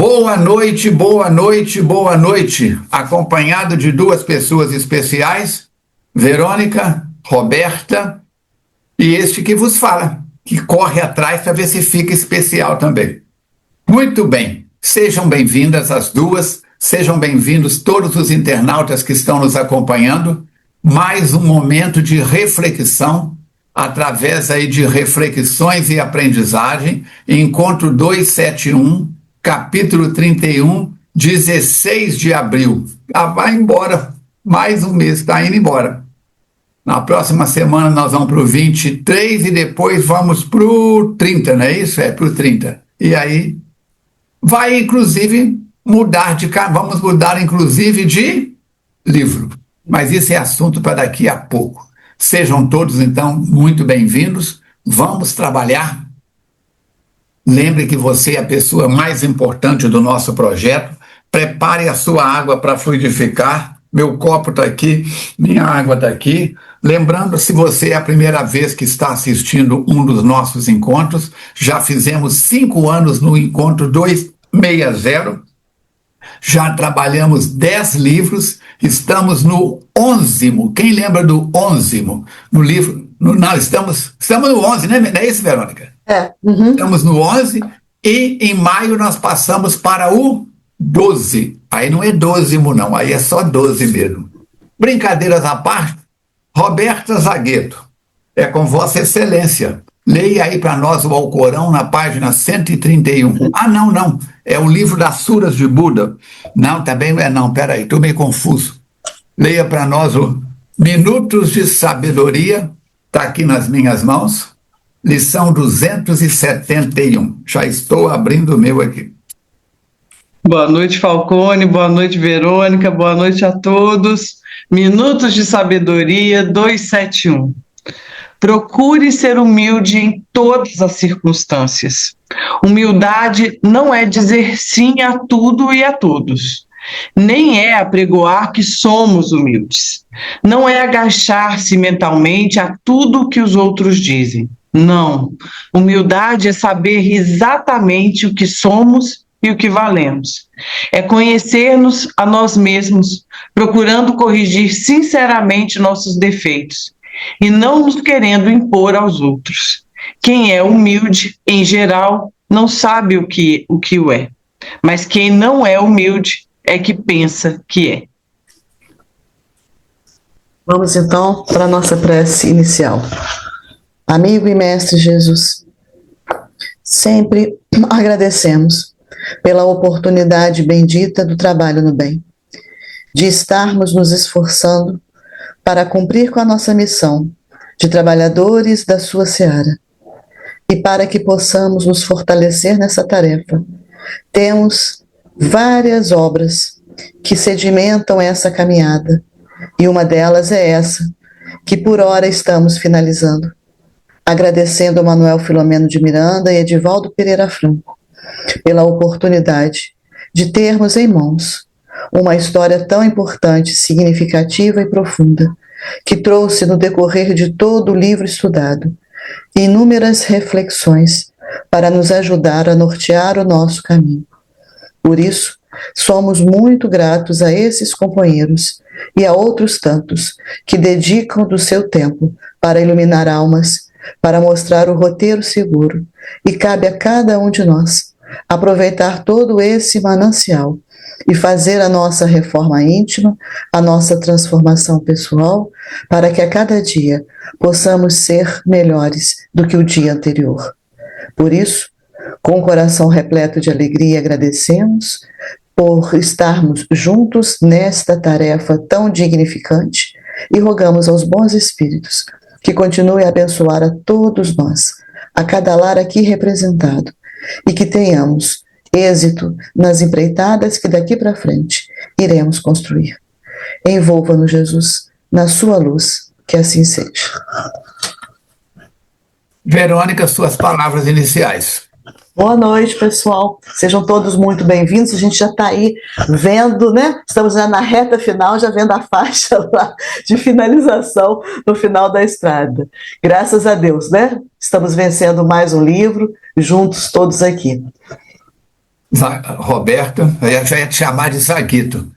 Boa noite, boa noite, boa noite. Acompanhado de duas pessoas especiais, Verônica, Roberta e este que vos fala, que corre atrás para ver se fica especial também. Muito bem, sejam bem-vindas as duas, sejam bem-vindos todos os internautas que estão nos acompanhando. Mais um momento de reflexão, através aí de reflexões e aprendizagem, Encontro 271, capítulo 31, 16 de abril. Vai embora, mais um mês, está indo embora. Na próxima semana nós vamos para o 23 e depois vamos para o 30, não é isso? Para o 30. E aí vai, inclusive, vamos mudar, inclusive, de livro. Mas isso é assunto para daqui a pouco. Sejam todos, então, muito bem-vindos. Vamos trabalhar. Lembre que você é a pessoa mais importante do nosso projeto. Prepare a sua água para fluidificar. Meu copo está aqui, minha água está aqui. Lembrando, se você é a primeira vez que está assistindo um dos nossos encontros, já fizemos 5 anos no Encontro 260. Já trabalhamos 10 livros, estamos no 11º. Quem lembra do 11º? No livro. Não, estamos no 11, né? Não é isso, Verônica? Estamos no 11 e em maio nós passamos para o 12. Aí não é 12º, não, aí é só 12 mesmo. Brincadeiras à parte, Roberta Zagueto, é com Vossa Excelência. Leia aí para nós o Alcorão na página 131. Não. É o livro das Suras de Buda. Não, também não é não. Peraí, estou meio confuso. Leia para nós o Minutos de Sabedoria. Está aqui nas minhas mãos. Lição 271. Já estou abrindo o meu aqui. Boa noite, Falcone. Boa noite, Verônica. Boa noite a todos. Minutos de Sabedoria 271. Procure ser humilde em todas as circunstâncias. Humildade não é dizer sim a tudo e a todos. Nem é apregoar que somos humildes. Não é agachar-se mentalmente a tudo o que os outros dizem. Não. Humildade é saber exatamente o que somos e o que valemos. É conhecer-nos a nós mesmos, procurando corrigir sinceramente nossos defeitos e não nos querendo impor aos outros. Quem é humilde, em geral, não sabe o que o é. Mas quem não é humilde é que pensa que é. Vamos então para a nossa prece inicial. Amigo e Mestre Jesus, sempre agradecemos pela oportunidade bendita do trabalho no bem, de estarmos nos esforçando para cumprir com a nossa missão de trabalhadores da sua seara. E para que possamos nos fortalecer nessa tarefa, temos várias obras que sedimentam essa caminhada, e uma delas é essa, que por hora estamos finalizando. Agradecendo a Manuel Filomeno de Miranda e Edivaldo Pereira Franco pela oportunidade de termos em mãos uma história tão importante, significativa e profunda, que trouxe no decorrer de todo o livro estudado inúmeras reflexões para nos ajudar a nortear o nosso caminho. Por isso, somos muito gratos a esses companheiros e a outros tantos que dedicam do seu tempo para iluminar almas, para mostrar o roteiro seguro, e cabe a cada um de nós aproveitar todo esse manancial e fazer a nossa reforma íntima, a nossa transformação pessoal, para que a cada dia possamos ser melhores do que o dia anterior. Por isso, com o coração repleto de alegria, agradecemos por estarmos juntos nesta tarefa tão dignificante e rogamos aos bons espíritos que continuem a abençoar a todos nós, a cada lar aqui representado, e que tenhamos êxito nas empreitadas que daqui para frente iremos construir. Envolva-nos, Jesus, na sua luz, que assim seja. Verônica, suas palavras iniciais. Boa noite, pessoal. Sejam todos muito bem-vindos. A gente já está aí vendo, né? Estamos já na reta final, já vendo a faixa lá de finalização no final da estrada. Graças a Deus, né? Estamos vencendo mais um livro, juntos todos aqui. Roberta, eu já ia te chamar de Zaguito.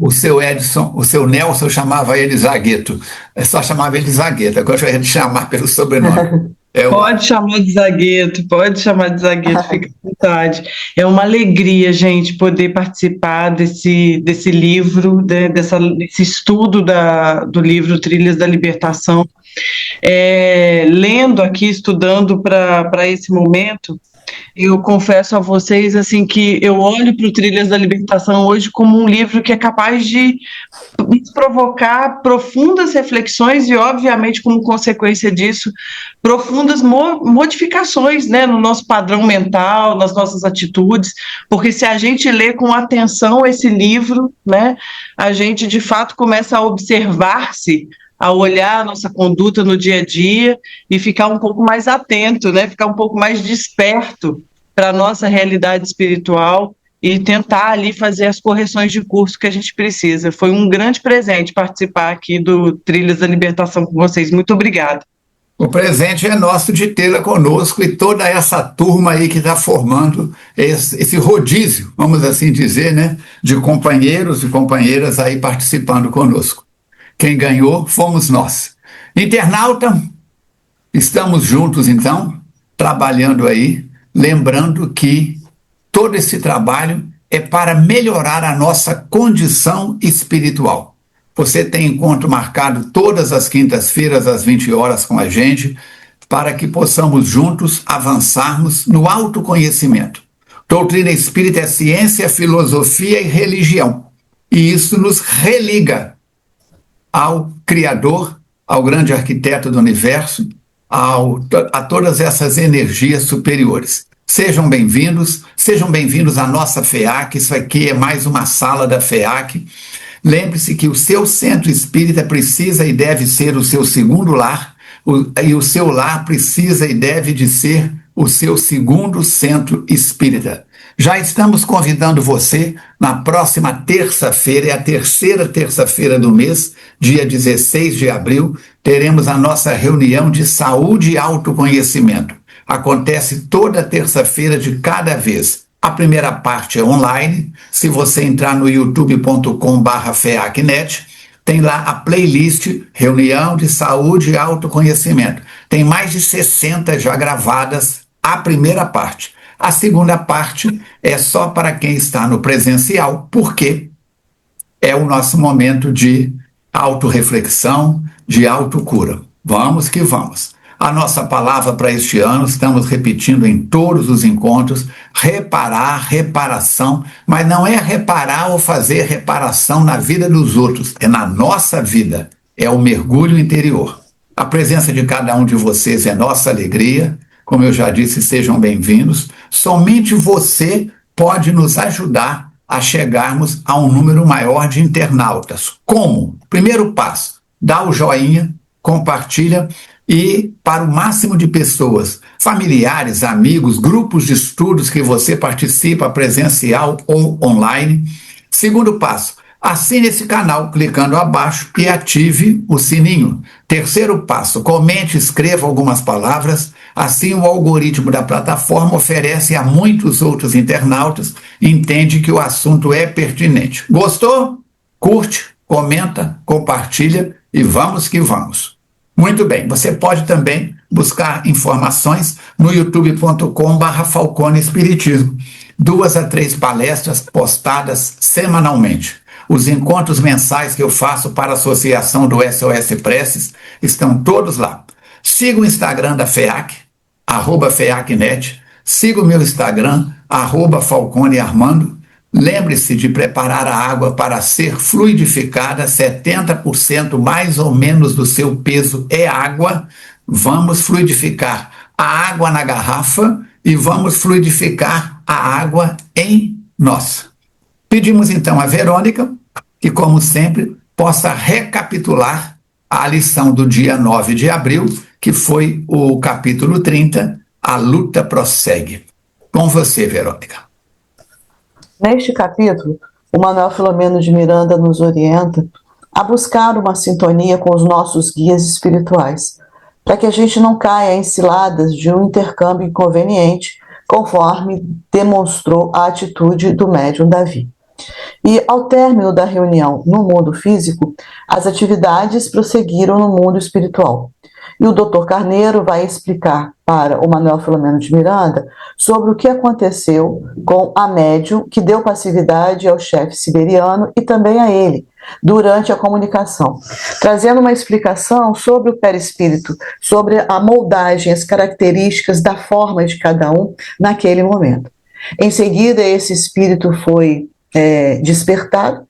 O seu Edson, o seu Nelson chamava ele Zaguito. Eu só chamava ele de Zaguito, agora eu já ia te chamar pelo sobrenome. Pode chamar de Zaguito, fica à vontade. É uma alegria, gente, poder participar desse livro, desse estudo do livro Trilhas da Libertação. Lendo aqui, estudando para esse momento, eu confesso a vocês assim que eu olho para o Trilhas da Libertação hoje como um livro que é capaz de provocar profundas reflexões e, obviamente, como consequência disso, profundas modificações, né, no nosso padrão mental, nas nossas atitudes, porque se a gente lê com atenção esse livro, né, a gente de fato começa a observar-se, a olhar a nossa conduta no dia a dia e ficar um pouco mais atento, né? Ficar um pouco mais desperto para a nossa realidade espiritual e tentar ali fazer as correções de curso que a gente precisa. Foi um grande presente participar aqui do Trilhas da Libertação com vocês. Muito obrigada. O presente é nosso de tê-la conosco e toda essa turma aí que está formando esse rodízio, vamos assim dizer, né? De companheiros e companheiras aí participando conosco. Quem ganhou fomos nós. Internauta, estamos juntos então, trabalhando aí, lembrando que todo esse trabalho é para melhorar a nossa condição espiritual. Você tem encontro marcado todas as quintas-feiras às 20 horas com a gente, para que possamos juntos avançarmos no autoconhecimento. Doutrina espírita é ciência, filosofia e religião. E isso nos religa ao Criador, ao grande arquiteto do universo, a todas essas energias superiores. Sejam bem-vindos à nossa FEAC. Isso aqui é mais uma sala da FEAC. Lembre-se que o seu centro espírita precisa e deve ser o seu segundo lar, e o seu lar precisa e deve de ser o seu segundo centro espírita. Já estamos convidando você na próxima terça-feira, é a terceira terça-feira do mês, dia 16 de abril, teremos a nossa reunião de saúde e autoconhecimento. Acontece toda terça-feira de cada vez. A primeira parte é online. Se você entrar no youtube.com/feacnet, tem lá a playlist Reunião de Saúde e Autoconhecimento. Tem mais de 60 já gravadas a primeira parte. A segunda parte é só para quem está no presencial, porque é o nosso momento de autorreflexão, de autocura. Vamos que vamos. A nossa palavra para este ano, estamos repetindo em todos os encontros, reparar, reparação, mas não é reparar ou fazer reparação na vida dos outros, é na nossa vida, é o mergulho interior. A presença de cada um de vocês é nossa alegria. Como eu já disse, sejam bem-vindos. Somente você pode nos ajudar a chegarmos a um número maior de internautas. Como? Primeiro passo, dá o joinha, compartilha e para o máximo de pessoas, familiares, amigos, grupos de estudos que você participa presencial ou online. Segundo passo, assine esse canal clicando abaixo e ative o sininho. Terceiro passo, comente, escreva algumas palavras, assim o algoritmo da plataforma oferece a muitos outros internautas e entende que o assunto é pertinente. Gostou? Curte, comenta, compartilha e vamos que vamos. Muito bem, você pode também buscar informações no youtube.com/Falcone Espiritismo. 2 a 3 palestras postadas semanalmente. Os encontros mensais que eu faço para a Associação do SOS Preces estão todos lá. Siga o Instagram da FEAC, @FEACnet. Siga o meu Instagram, @FalconeArmando. Lembre-se de preparar a água para ser fluidificada. 70% mais ou menos do seu peso é água. Vamos fluidificar a água na garrafa e vamos fluidificar a água em nós. Pedimos então a Verônica que, como sempre, possa recapitular a lição do dia 9 de abril, que foi o capítulo 30, A Luta Prossegue. Com você, Verônica. Neste capítulo, o Manuel Filomeno de Miranda nos orienta a buscar uma sintonia com os nossos guias espirituais, para que a gente não caia em ciladas de um intercâmbio inconveniente, conforme demonstrou a atitude do médium Davi. E ao término da reunião no mundo físico, as atividades prosseguiram no mundo espiritual. E o Dr. Carneiro vai explicar para o Manuel Filomeno de Miranda sobre o que aconteceu com a médium que deu passividade ao chefe siberiano e também a ele, durante a comunicação, trazendo uma explicação sobre o perispírito, sobre a moldagem, as características da forma de cada um naquele momento. Em seguida, esse espírito foi despertado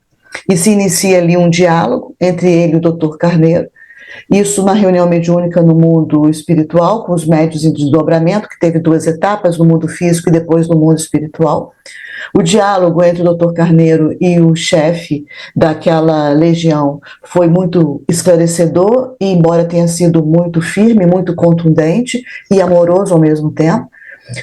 e se inicia ali um diálogo entre ele e o Dr. Carneiro. Isso na reunião mediúnica no mundo espiritual, com os médiuns em desdobramento, que teve 2 etapas, no mundo físico e depois no mundo espiritual. O diálogo entre o Dr. Carneiro e o chefe daquela legião foi muito esclarecedor, e embora tenha sido muito firme, muito contundente e amoroso ao mesmo tempo,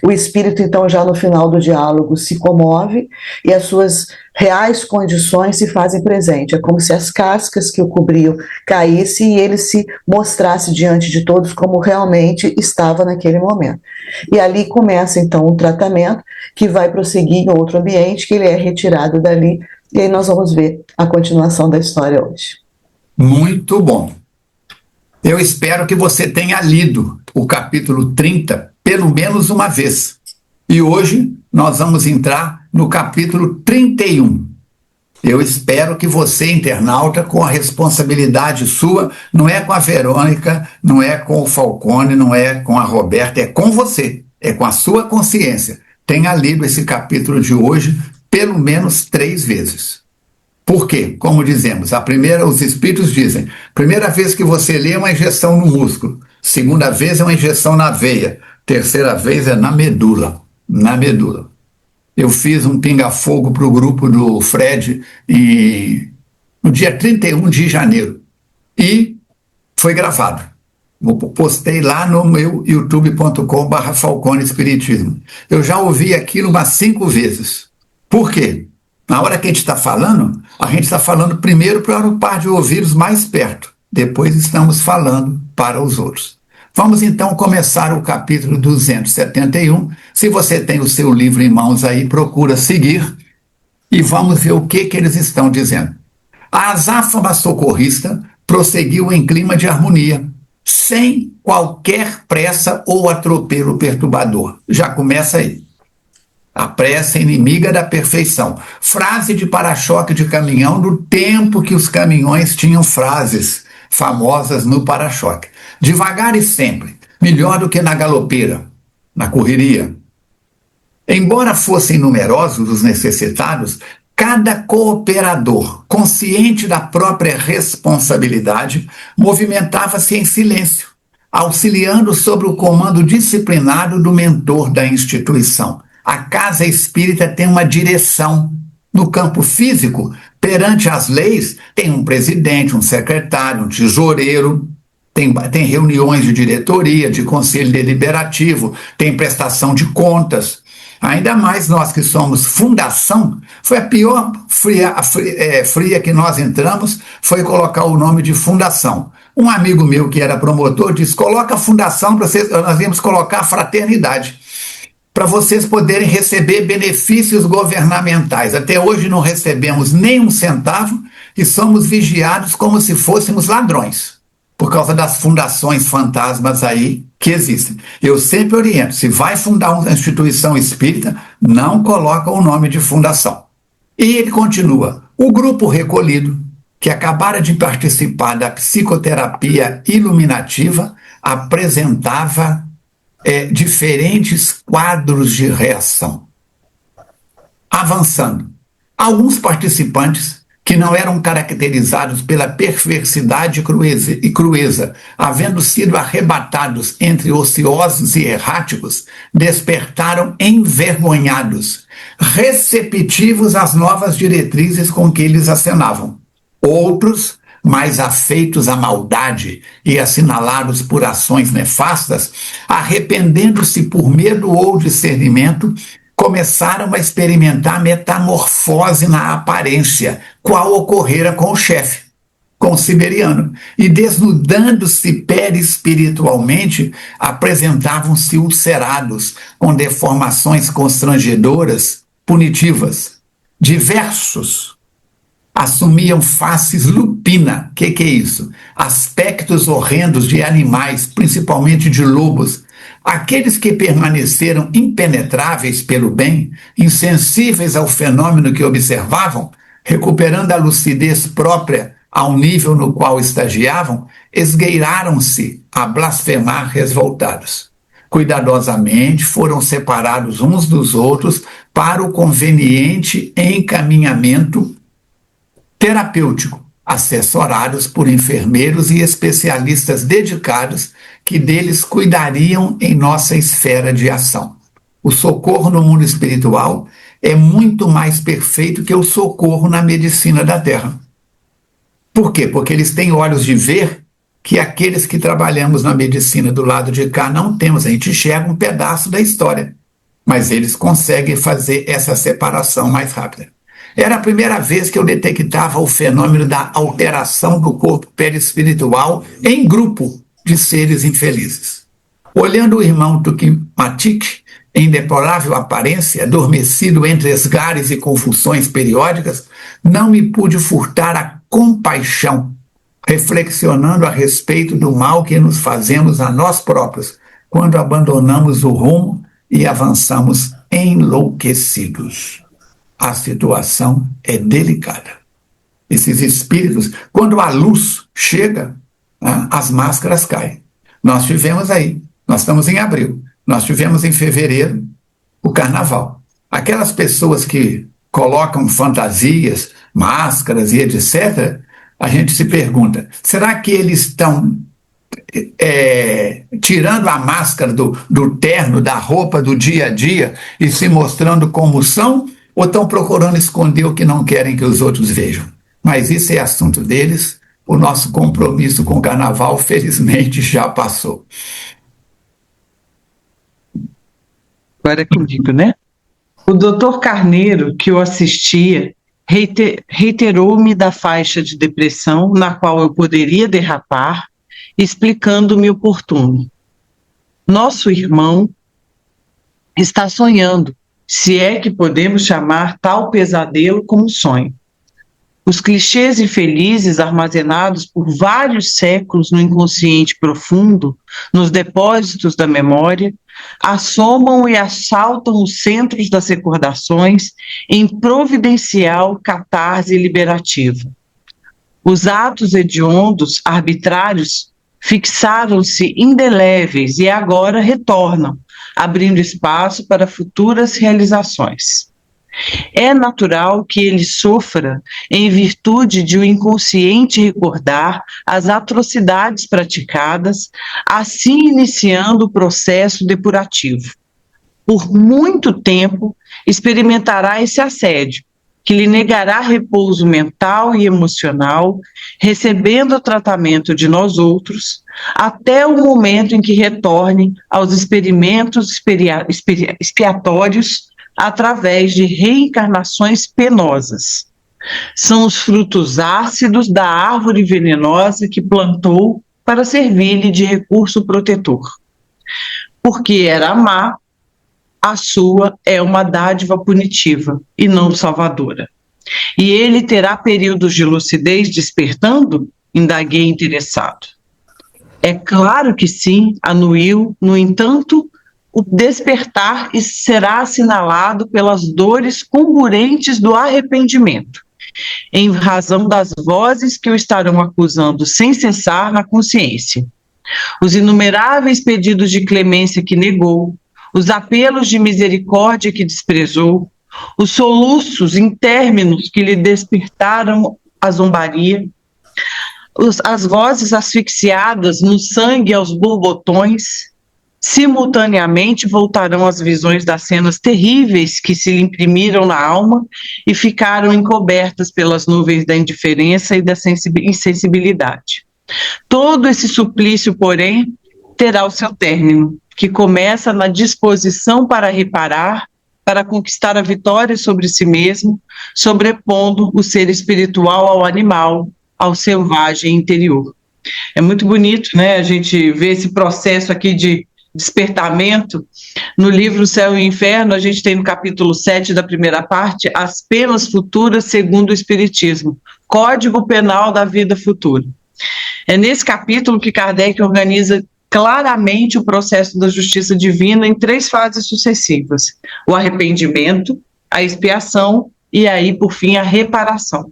o espírito, então, já no final do diálogo, se comove e as suas reais condições se fazem presente. É como se as cascas que o cobriam caíssem e ele se mostrasse diante de todos como realmente estava naquele momento. E ali começa, então, um tratamento que vai prosseguir em outro ambiente, que ele é retirado dali, e aí nós vamos ver a continuação da história hoje. Muito bom. Eu espero que você tenha lido o capítulo 30 pelo menos uma vez. E hoje nós vamos entrar no capítulo 31. Eu espero que você, internauta, com a responsabilidade sua, não é com a Verônica, não é com o Falcone, não é com a Roberta, é com você, é com a sua consciência, tenha lido esse capítulo de hoje pelo menos 3 vezes. Por quê? Como dizemos, os espíritos dizem, primeira vez que você lê é uma injeção no músculo, segunda vez é uma injeção na veia, terceira vez é na medula. Na medula. Eu fiz um pinga-fogo para o grupo do Fred no dia 31 de janeiro. E foi gravado. Postei lá no meu youtube.com/Falcone Espiritismo. Eu já ouvi aquilo umas 5 vezes. Por quê? Na hora que a gente está falando primeiro para o par de ouvidos mais perto. Depois estamos falando para os outros. Vamos então começar o capítulo 271. Se você tem o seu livro em mãos aí, procura seguir e vamos ver o que eles estão dizendo. A azáfama socorrista prosseguiu em clima de harmonia, sem qualquer pressa ou atropelo perturbador. Já começa aí. A pressa é inimiga da perfeição. Frase de para-choque de caminhão do tempo que os caminhões tinham frases famosas no para-choque. Devagar e sempre, melhor do que na galopeira, na correria. Embora fossem numerosos os necessitados, cada cooperador, consciente da própria responsabilidade, movimentava-se em silêncio, auxiliando sob o comando disciplinado do mentor da instituição. A casa espírita tem uma direção. No campo físico, perante as leis, tem um presidente, um secretário, um tesoureiro, tem reuniões de diretoria, de conselho deliberativo, tem prestação de contas. Ainda mais nós que somos fundação, foi a pior fria que nós entramos, foi colocar o nome de fundação. Um amigo meu que era promotor disse, coloca a fundação, nós íamos colocar a fraternidade, para vocês poderem receber benefícios governamentais. Até hoje não recebemos nem um centavo e somos vigiados como se fôssemos ladrões, por causa das fundações fantasmas aí que existem. Eu sempre oriento, se vai fundar uma instituição espírita, não coloca o nome de fundação. E ele continua, o grupo recolhido, que acabara de participar da psicoterapia iluminativa, apresentava diferentes quadros de reação. Avançando, alguns participantes que não eram caracterizados pela perversidade e crueza, havendo sido arrebatados entre ociosos e erráticos, despertaram envergonhados, receptivos às novas diretrizes com que eles acenavam. Outros, mais afeitos à maldade e assinalados por ações nefastas, arrependendo-se por medo ou discernimento, começaram a experimentar metamorfose na aparência, qual ocorrera com o chefe. com o siberiano, e desnudando-se perispiritualmente, apresentavam-se ulcerados, com deformações constrangedoras, punitivas. Diversos assumiam faces lupina. Que é isso? Aspectos horrendos de animais, principalmente de lobos. Aqueles que permaneceram impenetráveis pelo bem, insensíveis ao fenômeno que observavam, recuperando a lucidez própria ao nível no qual estagiavam, esgueiraram-se a blasfemar resvoltados. Cuidadosamente foram separados uns dos outros para o conveniente encaminhamento terapêutico, assessorados por enfermeiros e especialistas dedicados que deles cuidariam em nossa esfera de ação. O socorro no mundo espiritual é muito mais perfeito que o socorro na medicina da Terra. Por quê? Porque eles têm olhos de ver que aqueles que trabalhamos na medicina do lado de cá não temos. A gente enxerga um pedaço da história, mas eles conseguem fazer essa separação mais rápida. Era a primeira vez que eu detectava o fenômeno da alteração do corpo perispiritual em grupo de seres infelizes. Olhando o irmão Tukimatik, em deplorável aparência, adormecido entre esgares e convulsões periódicas, não me pude furtar a compaixão, reflexionando a respeito do mal que nos fazemos a nós próprios quando abandonamos o rumo e avançamos enlouquecidos. A situação é delicada. Esses espíritos, quando a luz chega, as máscaras caem. Nós tivemos aí, nós estamos em abril, nós tivemos em fevereiro o carnaval. Aquelas pessoas que colocam fantasias, máscaras e etc., a gente se pergunta, será que eles estão tirando a máscara do terno, da roupa do dia a dia e se mostrando como são, ou estão procurando esconder o que não querem que os outros vejam? Mas isso é assunto deles. O nosso compromisso com o carnaval, felizmente, já passou. Agora é comigo, né? O doutor Carneiro, que eu assistia, reiterou-me da faixa de depressão na qual eu poderia derrapar, explicando-me oportuno. Nosso irmão está sonhando, se é que podemos chamar tal pesadelo como sonho. Os clichês infelizes armazenados por vários séculos no inconsciente profundo, nos depósitos da memória, assomam e assaltam os centros das recordações em providencial catarse liberativa. Os atos hediondos, arbitrários, fixaram-se indeléveis e agora retornam, abrindo espaço para futuras realizações. É natural que ele sofra em virtude de o inconsciente recordar as atrocidades praticadas, assim iniciando o processo depurativo. Por muito tempo experimentará esse assédio, que lhe negará repouso mental e emocional, recebendo o tratamento de nós outros, até o momento em que retorne aos experimentos expiatórios através de reencarnações penosas. São os frutos ácidos da árvore venenosa que plantou para servir-lhe de recurso protetor. Porque era má, a sua é uma dádiva punitiva e não salvadora. E ele terá períodos de lucidez despertando? Indaguei interessado. É claro que sim, anuiu. No entanto, o despertar será assinalado pelas dores comburentes do arrependimento, em razão das vozes que o estarão acusando sem cessar na consciência. Os inumeráveis pedidos de clemência que negou, os apelos de misericórdia que desprezou, os soluços intérminos que lhe despertaram a zombaria, as vozes asfixiadas no sangue aos borbotões, simultaneamente voltarão as visões das cenas terríveis que se lhe imprimiram na alma e ficaram encobertas pelas nuvens da indiferença e da insensibilidade. Todo esse suplício, porém, terá o seu término, que começa na disposição para reparar, para conquistar a vitória sobre si mesmo, sobrepondo o ser espiritual ao animal, ao selvagem interior. É muito bonito, né? A gente vê esse processo aqui de despertamento. No livro Céu e Inferno, a gente tem no capítulo 7 da primeira parte, as penas futuras segundo o Espiritismo, Código Penal da Vida Futura. É nesse capítulo que Kardec organiza claramente o processo da justiça divina em 3 fases sucessivas: o arrependimento, a expiação e aí, por fim, a reparação.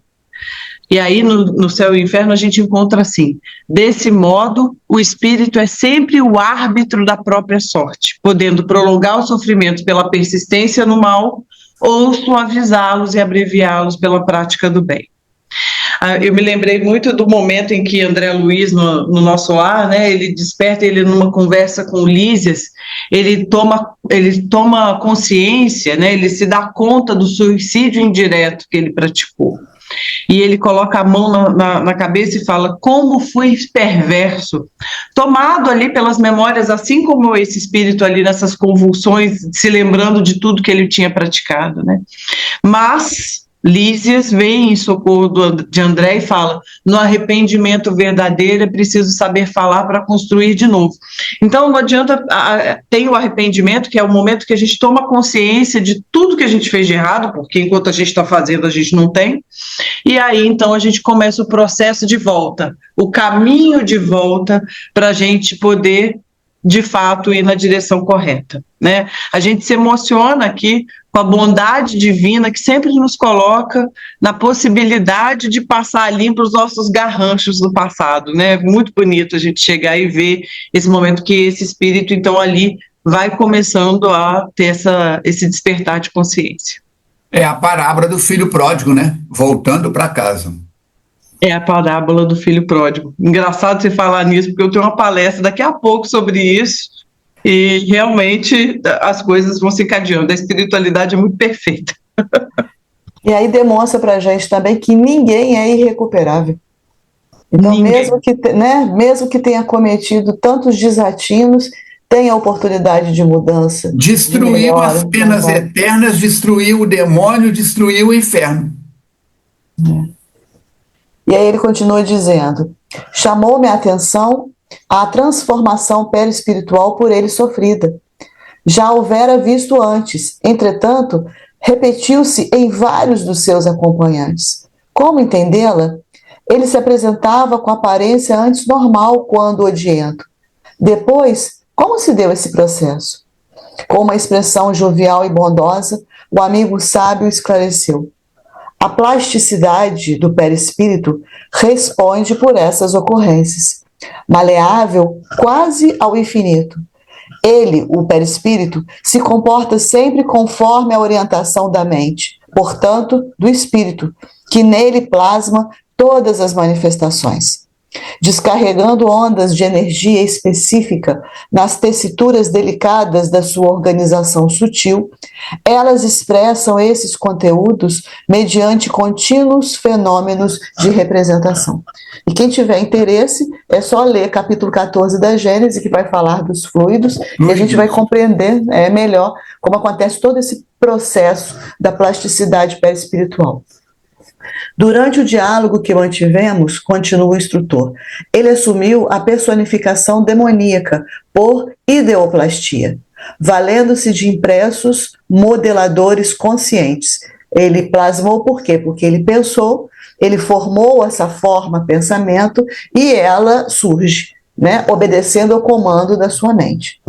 E aí, no Céu e Inferno, a gente encontra assim: desse modo, o espírito é sempre o árbitro da própria sorte, podendo prolongar o sofrimento pela persistência no mal ou suavizá-los e abreviá-los pela prática do bem. Eu me lembrei muito do momento em que André Luiz, no nosso lar, né, ele desperta, ele numa conversa com Lísias, ele toma consciência, né, ele se dá conta do suicídio indireto que ele praticou. E ele coloca a mão na cabeça e fala: como fui perverso, tomado ali pelas memórias, assim como esse espírito ali nessas convulsões, se lembrando de tudo que ele tinha praticado, né? Mas Lísias vem em socorro de André e fala: no arrependimento verdadeiro é preciso saber falar para construir de novo. Então não adianta, tem o arrependimento, que é o momento que a gente toma consciência de tudo que a gente fez de errado, porque enquanto a gente está fazendo a gente não tem, e aí então a gente começa o processo de volta, o caminho de volta para a gente poder de fato ir na direção correta, né? A gente se emociona aqui com a bondade divina que sempre nos coloca na possibilidade de passar limpo os nossos garranchos do passado, né? Muito bonito a gente chegar e ver esse momento que esse espírito, então, ali vai começando a ter esse despertar de consciência. É a parábola do filho pródigo, né? Voltando para casa. É a parábola do filho pródigo. Engraçado você falar nisso, porque eu tenho uma palestra daqui a pouco sobre isso, e realmente as coisas vão se encadeando. A espiritualidade é muito perfeita. E aí demonstra para a gente também que ninguém é irrecuperável. Então, mesmo que tenha cometido tantos desatinos, tem a oportunidade de mudança. Destruiu as penas eternas, destruiu o demônio, destruiu o inferno. E aí ele continua dizendo: chamou-me a atenção a transformação perispiritual por ele sofrida. Já houvera visto antes, entretanto, repetiu-se em vários dos seus acompanhantes. Como entendê-la? Ele se apresentava com aparência antes normal quando odiento. Depois, como se deu esse processo? Com uma expressão jovial e bondosa, o amigo sábio esclareceu: a plasticidade do perispírito responde por essas ocorrências, maleável quase ao infinito. Ele, o perispírito, se comporta sempre conforme a orientação da mente, portanto, do espírito, que nele plasma todas as manifestações. Descarregando ondas de energia específica nas tessituras delicadas da sua organização sutil, elas expressam esses conteúdos mediante contínuos fenômenos de representação. E quem tiver interesse, é só ler capítulo 14 da Gênese, que vai falar dos fluidos, e a gente vai compreender melhor como acontece todo esse processo da plasticidade perispiritual. Durante o diálogo que mantivemos, continua o instrutor, ele assumiu a personificação demoníaca por ideoplastia, valendo-se de impressos modeladores conscientes. Ele plasmou por quê? Porque ele pensou, ele formou essa forma, pensamento, e ela surge, né, obedecendo ao comando da sua mente.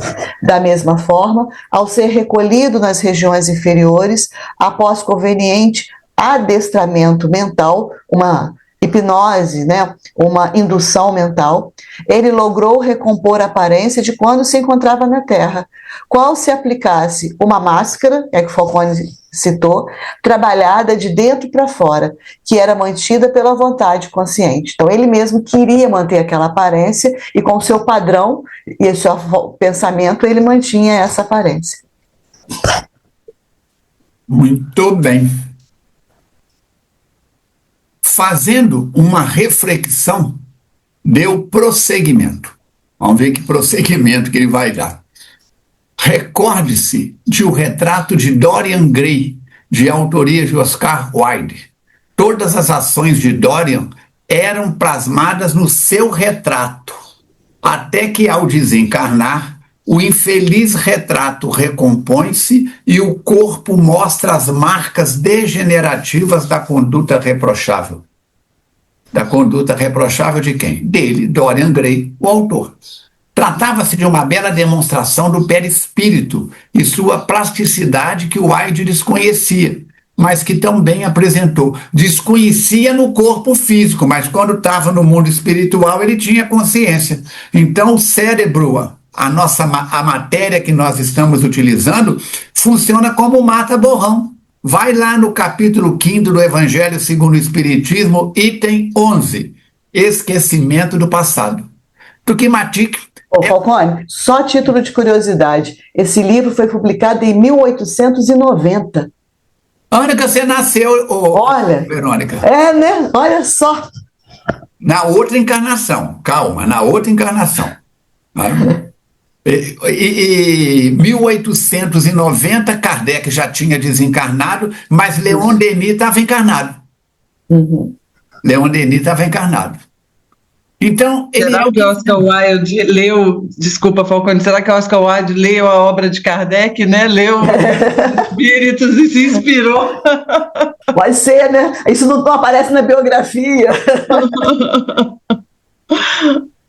Da mesma forma, ao ser recolhido nas regiões inferiores, após conveniente adestramento mental, uma hipnose, né, uma indução mental, ele logrou recompor a aparência de quando se encontrava na Terra, qual se aplicasse uma máscara, que Falcone citou, trabalhada de dentro para fora, que era mantida pela vontade consciente. Então ele mesmo queria manter aquela aparência e com o seu padrão e o seu pensamento ele mantinha essa aparência. Muito bem. Fazendo uma reflexão, deu prosseguimento. Vamos ver que prosseguimento que ele vai dar. Recorde-se de O Retrato de Dorian Gray, de autoria de Oscar Wilde. Todas as ações de Dorian eram plasmadas no seu retrato, até que, ao desencarnar, o infeliz retrato recompõe-se e o corpo mostra as marcas degenerativas da conduta reprochável. Da conduta reprochável de quem? Dele, Dorian Gray, o autor. Tratava-se de uma bela demonstração do perispírito e sua plasticidade que o Hyde desconhecia, mas que também apresentou. Desconhecia no corpo físico, mas quando estava no mundo espiritual ele tinha consciência. Então o cérebro, a matéria que nós estamos utilizando, funciona como mata-borrão. Vai lá no capítulo 5º do Evangelho segundo o Espiritismo, item 11, esquecimento do passado. Tukimatic. Ô, Falcone, só título de curiosidade, esse livro foi publicado em 1890. Onde que você nasceu, Olha, Verônica? É, né? Olha só. Na outra encarnação, calma, na outra encarnação. E 1890, Kardec já tinha desencarnado, mas Leon Denis estava encarnado. Leon Denis estava encarnado. Então, será que Oscar Wilde leu, desculpa, Falcone, será que Oscar Wilde leu a obra de Kardec, né? Leu Espíritos e se inspirou? Pode ser, né? Isso não aparece na biografia.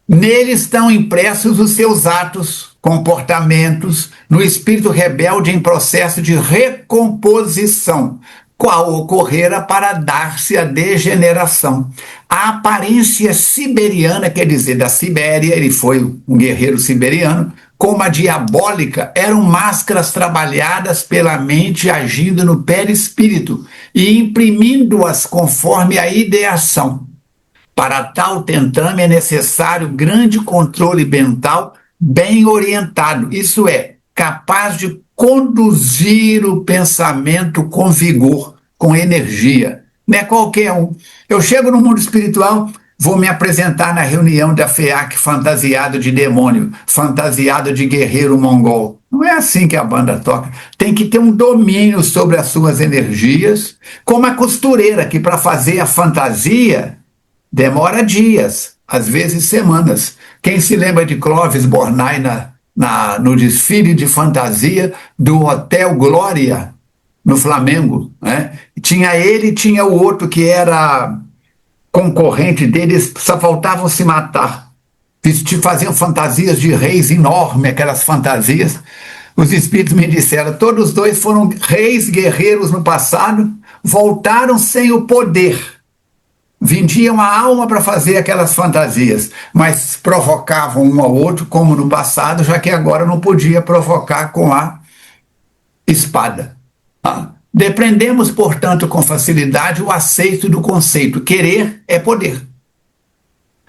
Nele estão impressos os seus atos, comportamentos, no espírito rebelde em processo de recomposição, qual ocorrera para dar-se a degeneração. A aparência siberiana, quer dizer, da Sibéria, ele foi um guerreiro siberiano, como a diabólica, eram máscaras trabalhadas pela mente agindo no perispírito e imprimindo-as conforme a ideação. Para tal tentame é necessário grande controle mental bem orientado, isso é, capaz de conduzir o pensamento com vigor, com energia. Não é qualquer um. Eu chego no mundo espiritual, vou me apresentar na reunião da FEAC fantasiado de demônio, fantasiado de guerreiro mongol. Não é assim que a banda toca. Tem que ter um domínio sobre as suas energias, como a costureira, que para fazer a fantasia demora dias, às vezes semanas. Quem se lembra de Clóvis Bornai no desfile de fantasia do Hotel Glória, no Flamengo, né? Tinha ele e tinha o outro que era concorrente deles, só faltavam se matar. Faziam fantasias de reis enormes, aquelas fantasias. Os espíritos me disseram, todos os dois foram reis guerreiros no passado, voltaram sem o poder. Vendiam a alma para fazer aquelas fantasias, mas provocavam um ao outro, como no passado, já que agora não podia provocar com a espada. Depreendemos, portanto, com facilidade o aceito do conceito. Querer é poder.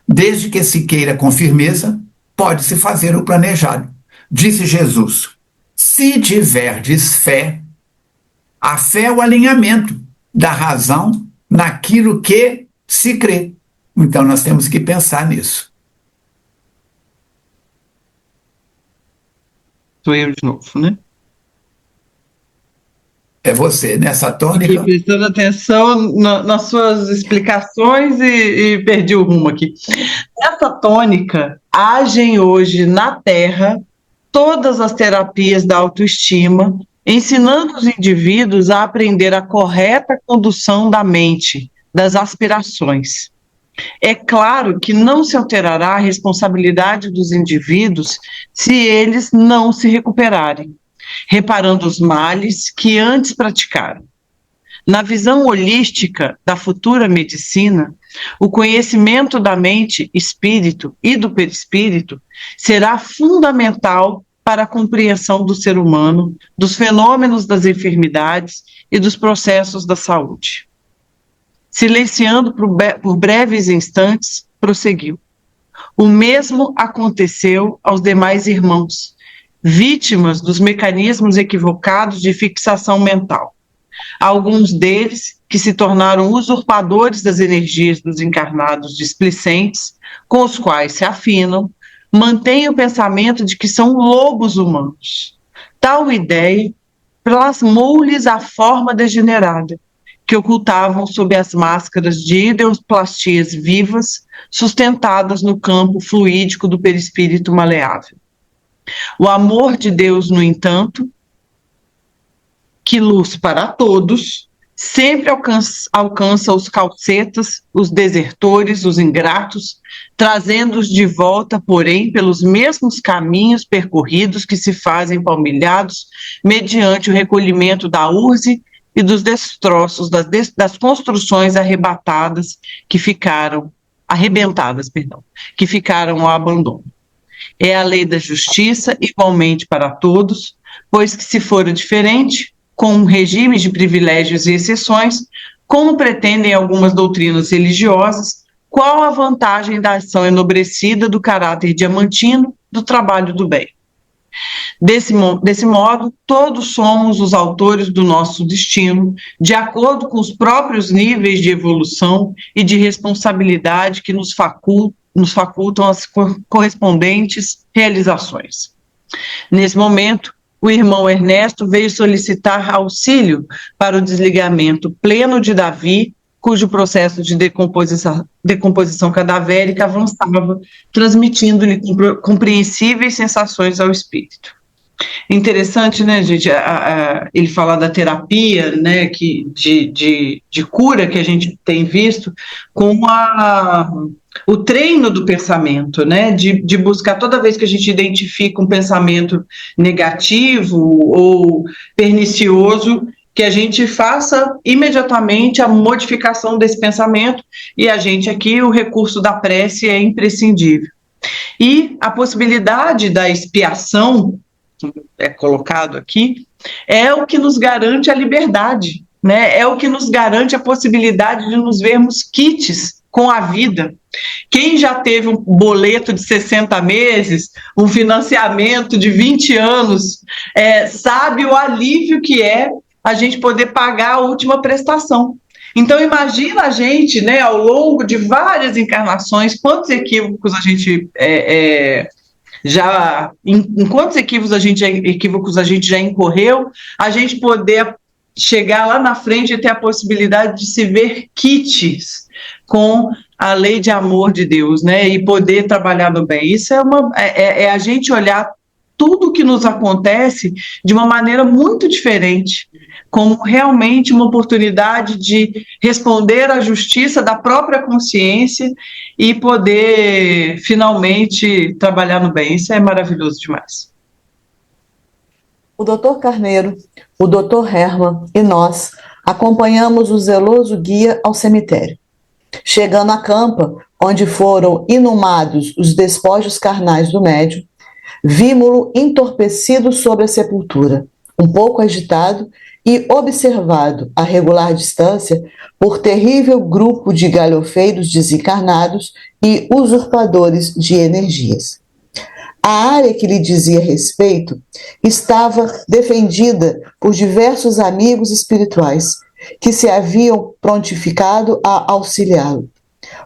Desde que se queira com firmeza, pode-se fazer o planejado. Disse Jesus, se tiverdes fé, a fé é o alinhamento da razão naquilo que se crê. Então nós temos que pensar nisso. Sou eu de novo, né? É você, nessa tônica. E prestando atenção nas suas explicações e perdi o rumo aqui. Nessa tônica, agem hoje na Terra todas as terapias da autoestima, ensinando os indivíduos a aprender a correta condução da mente, das aspirações. É claro que não se alterará a responsabilidade dos indivíduos se eles não se recuperarem, reparando os males que antes praticaram. Na visão holística da futura medicina, o conhecimento da mente, espírito e do perispírito será fundamental para a compreensão do ser humano, dos fenômenos das enfermidades e dos processos da saúde. Silenciando por breves instantes, prosseguiu. O mesmo aconteceu aos demais irmãos, vítimas dos mecanismos equivocados de fixação mental. Alguns deles que se tornaram usurpadores das energias dos encarnados displicentes, com os quais se afinam, mantêm o pensamento de que são lobos humanos. Tal ideia plasmou-lhes a forma degenerada, que ocultavam sob as máscaras de ideoplastias vivas, sustentadas no campo fluídico do perispírito maleável. O amor de Deus, no entanto, que luz para todos, sempre alcança os calcetas, os desertores, os ingratos, trazendo-os de volta, porém, pelos mesmos caminhos percorridos que se fazem palmilhados mediante o recolhimento da urze e dos destroços das construções arrebentadas, que ficaram ao abandono. É a lei da justiça, igualmente para todos, pois que se for diferente, com um regime de privilégios e exceções, como pretendem algumas doutrinas religiosas, qual a vantagem da ação enobrecida do caráter diamantino do trabalho do bem? Desse modo, todos somos os autores do nosso destino, de acordo com os próprios níveis de evolução e de responsabilidade que nos facultam as correspondentes realizações. Nesse momento, o irmão Ernesto veio solicitar auxílio para o desligamento pleno de Davi, cujo processo de decomposição cadavérica avançava, transmitindo-lhe compreensíveis sensações ao espírito. Interessante, né, gente, ele falar da terapia, né, de cura que a gente tem visto com o treino do pensamento, né, de buscar, toda vez que a gente identifica um pensamento negativo ou pernicioso, que a gente faça imediatamente a modificação desse pensamento, e a gente aqui, o recurso da prece é imprescindível. E a possibilidade da expiação, é colocado aqui, é o que nos garante a liberdade, né? É o que nos garante a possibilidade de nos vermos quites com a vida. Quem já teve um boleto de 60 meses, um financiamento de 20 anos, sabe o alívio que é a gente poder pagar a última prestação. Então, imagina a gente, né, ao longo de várias encarnações, quantos equívocos a gente em quantos equívocos a gente já incorreu, a gente poder chegar lá na frente e ter a possibilidade de se ver quites com a lei de amor de Deus, né, e poder trabalhar no bem. Isso é a gente olhar tudo que nos acontece de uma maneira muito diferente, como realmente uma oportunidade de responder à justiça da própria consciência e poder finalmente trabalhar no bem. Isso é maravilhoso demais. O Dr. Carneiro, o Dr. Herman e nós acompanhamos o zeloso guia ao cemitério. Chegando à campa, onde foram inumados os despojos carnais do médium, vimos-lo entorpecido sobre a sepultura, um pouco agitado e observado a regular distância por terrível grupo de galhofeiros desencarnados e usurpadores de energias. A área que lhe dizia respeito estava defendida por diversos amigos espirituais que se haviam prontificado a auxiliá-lo.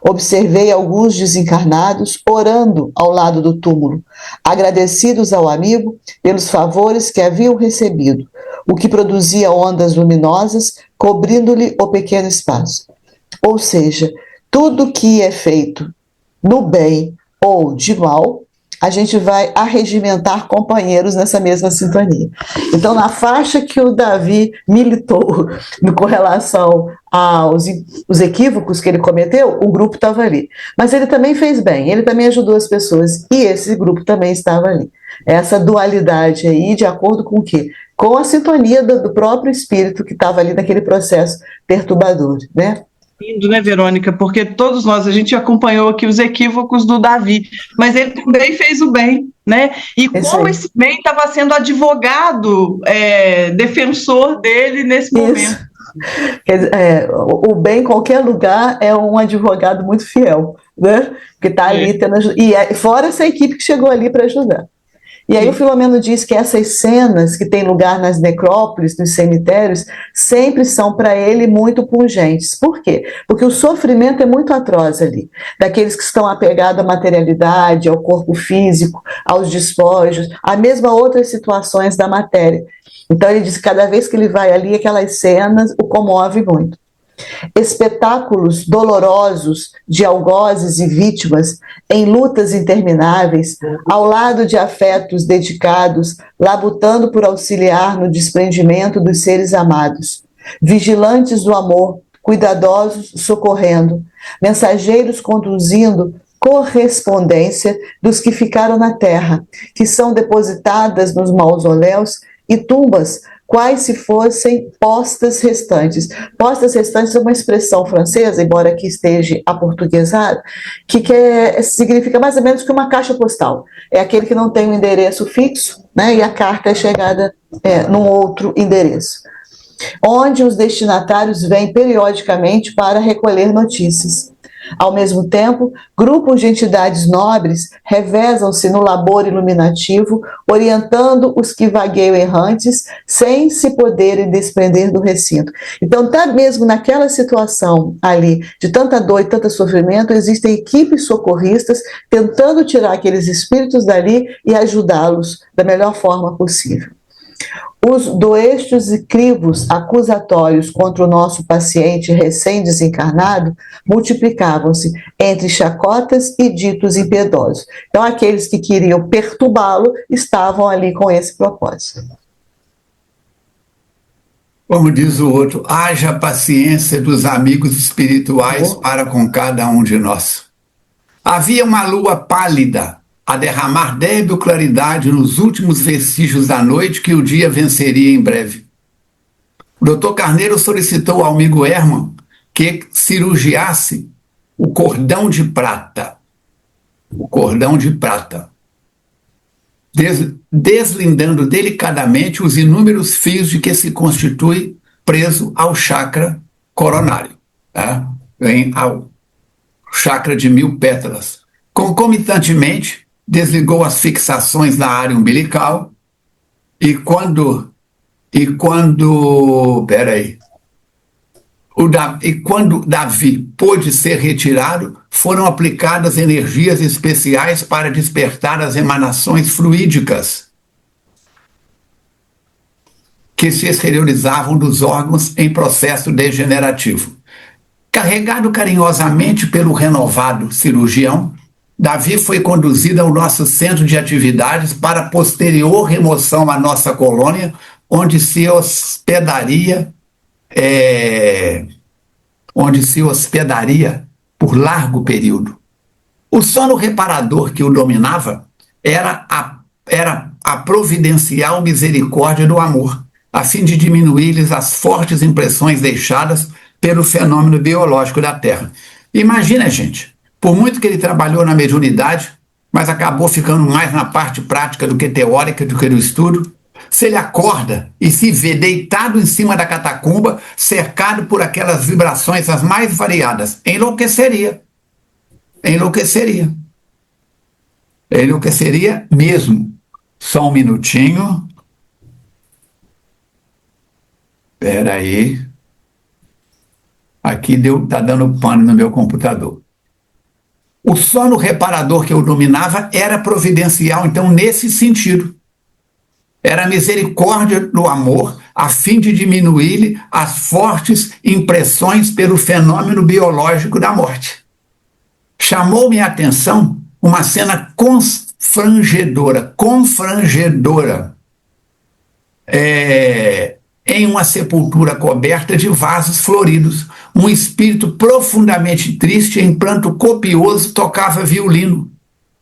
Observei alguns desencarnados orando ao lado do túmulo, agradecidos ao amigo pelos favores que haviam recebido, o que produzia ondas luminosas, cobrindo-lhe o pequeno espaço. Ou seja, tudo que é feito no bem ou de mal, a gente vai arregimentar companheiros nessa mesma sintonia. Então, na faixa que o Davi militou com relação aos equívocos que ele cometeu, o grupo estava ali. Mas ele também fez bem, ele também ajudou as pessoas, e esse grupo também estava ali. Essa dualidade aí, de acordo com o quê? Com a sintonia do próprio espírito que estava ali naquele processo perturbador, né? Lindo, né, Verônica? Porque todos nós, a gente acompanhou aqui os equívocos do Davi, mas ele também fez o bem, né? E como esse bem estava sendo advogado, defensor dele nesse momento. O bem em qualquer lugar é um advogado muito fiel, né? Que está ali, fora essa equipe que chegou ali para ajudar. E aí o Filomeno diz que essas cenas que têm lugar nas necrópolis, nos cemitérios, sempre são para ele muito pungentes. Por quê? Porque o sofrimento é muito atroz ali, daqueles que estão apegados à materialidade, ao corpo físico, aos despojos, a mesma outras situações da matéria. Então ele diz que cada vez que ele vai ali, aquelas cenas o comove muito. Espetáculos dolorosos de algozes e vítimas em lutas intermináveis, ao lado de afetos dedicados, labutando por auxiliar no desprendimento dos seres amados, vigilantes do amor, cuidadosos socorrendo, mensageiros conduzindo correspondência dos que ficaram na terra, que são depositadas nos mausoléus e tumbas, quais se fossem postas restantes. Postas restantes é uma expressão francesa, embora aqui esteja aportuguesada, que significa mais ou menos que uma caixa postal. É aquele que não tem um endereço fixo, né, e a carta é chegada num outro endereço, onde os destinatários vêm periodicamente para recolher notícias. Ao mesmo tempo, grupos de entidades nobres revezam-se no labor iluminativo, orientando os que vagueiam errantes, sem se poderem desprender do recinto. Então, até mesmo naquela situação ali, de tanta dor e tanto sofrimento, existem equipes socorristas tentando tirar aqueles espíritos dali e ajudá-los da melhor forma possível. Os doestos e crivos acusatórios contra o nosso paciente recém-desencarnado multiplicavam-se entre chacotas e ditos impiedosos. Então, aqueles que queriam perturbá-lo estavam ali com esse propósito. Como diz o outro, haja paciência dos amigos espirituais para com cada um de nós. Havia uma lua pálida a derramar débil claridade nos últimos vestígios da noite que o dia venceria em breve. O Dr. Carneiro solicitou ao amigo Hermann que cirurgiasse o cordão de prata. O cordão de prata. Deslindando delicadamente os inúmeros fios de que se constitui preso ao chakra coronário. Tá? Vem ao chakra de 1000 pétalas. Concomitantemente, desligou as fixações na área umbilical e quando Davi pôde ser retirado, foram aplicadas energias especiais para despertar as emanações fluídicas que se exteriorizavam dos órgãos em processo degenerativo. Carregado carinhosamente pelo renovado cirurgião, Davi foi conduzido ao nosso centro de atividades para posterior remoção à nossa colônia, onde se hospedaria por largo período. O sono reparador que o dominava era a providencial misericórdia do amor, a fim de diminuir-lhes as fortes impressões deixadas pelo fenômeno biológico da Terra. Imagina, gente, por muito que ele trabalhou na mediunidade, mas acabou ficando mais na parte prática do que teórica, do que no estudo, se ele acorda e se vê deitado em cima da catacumba, cercado por aquelas vibrações as mais variadas, enlouqueceria. Enlouqueceria. Enlouqueceria mesmo. Só um minutinho. Espera aí. Aqui tá dando pane no meu computador. O sono reparador que eu dominava era providencial, então, nesse sentido. Era a misericórdia do amor, a fim de diminuir-lhe as fortes impressões pelo fenômeno biológico da morte. Chamou-me a atenção uma cena confrangedora, em uma sepultura coberta de vasos floridos. Um espírito profundamente triste, em pranto copioso, tocava violino,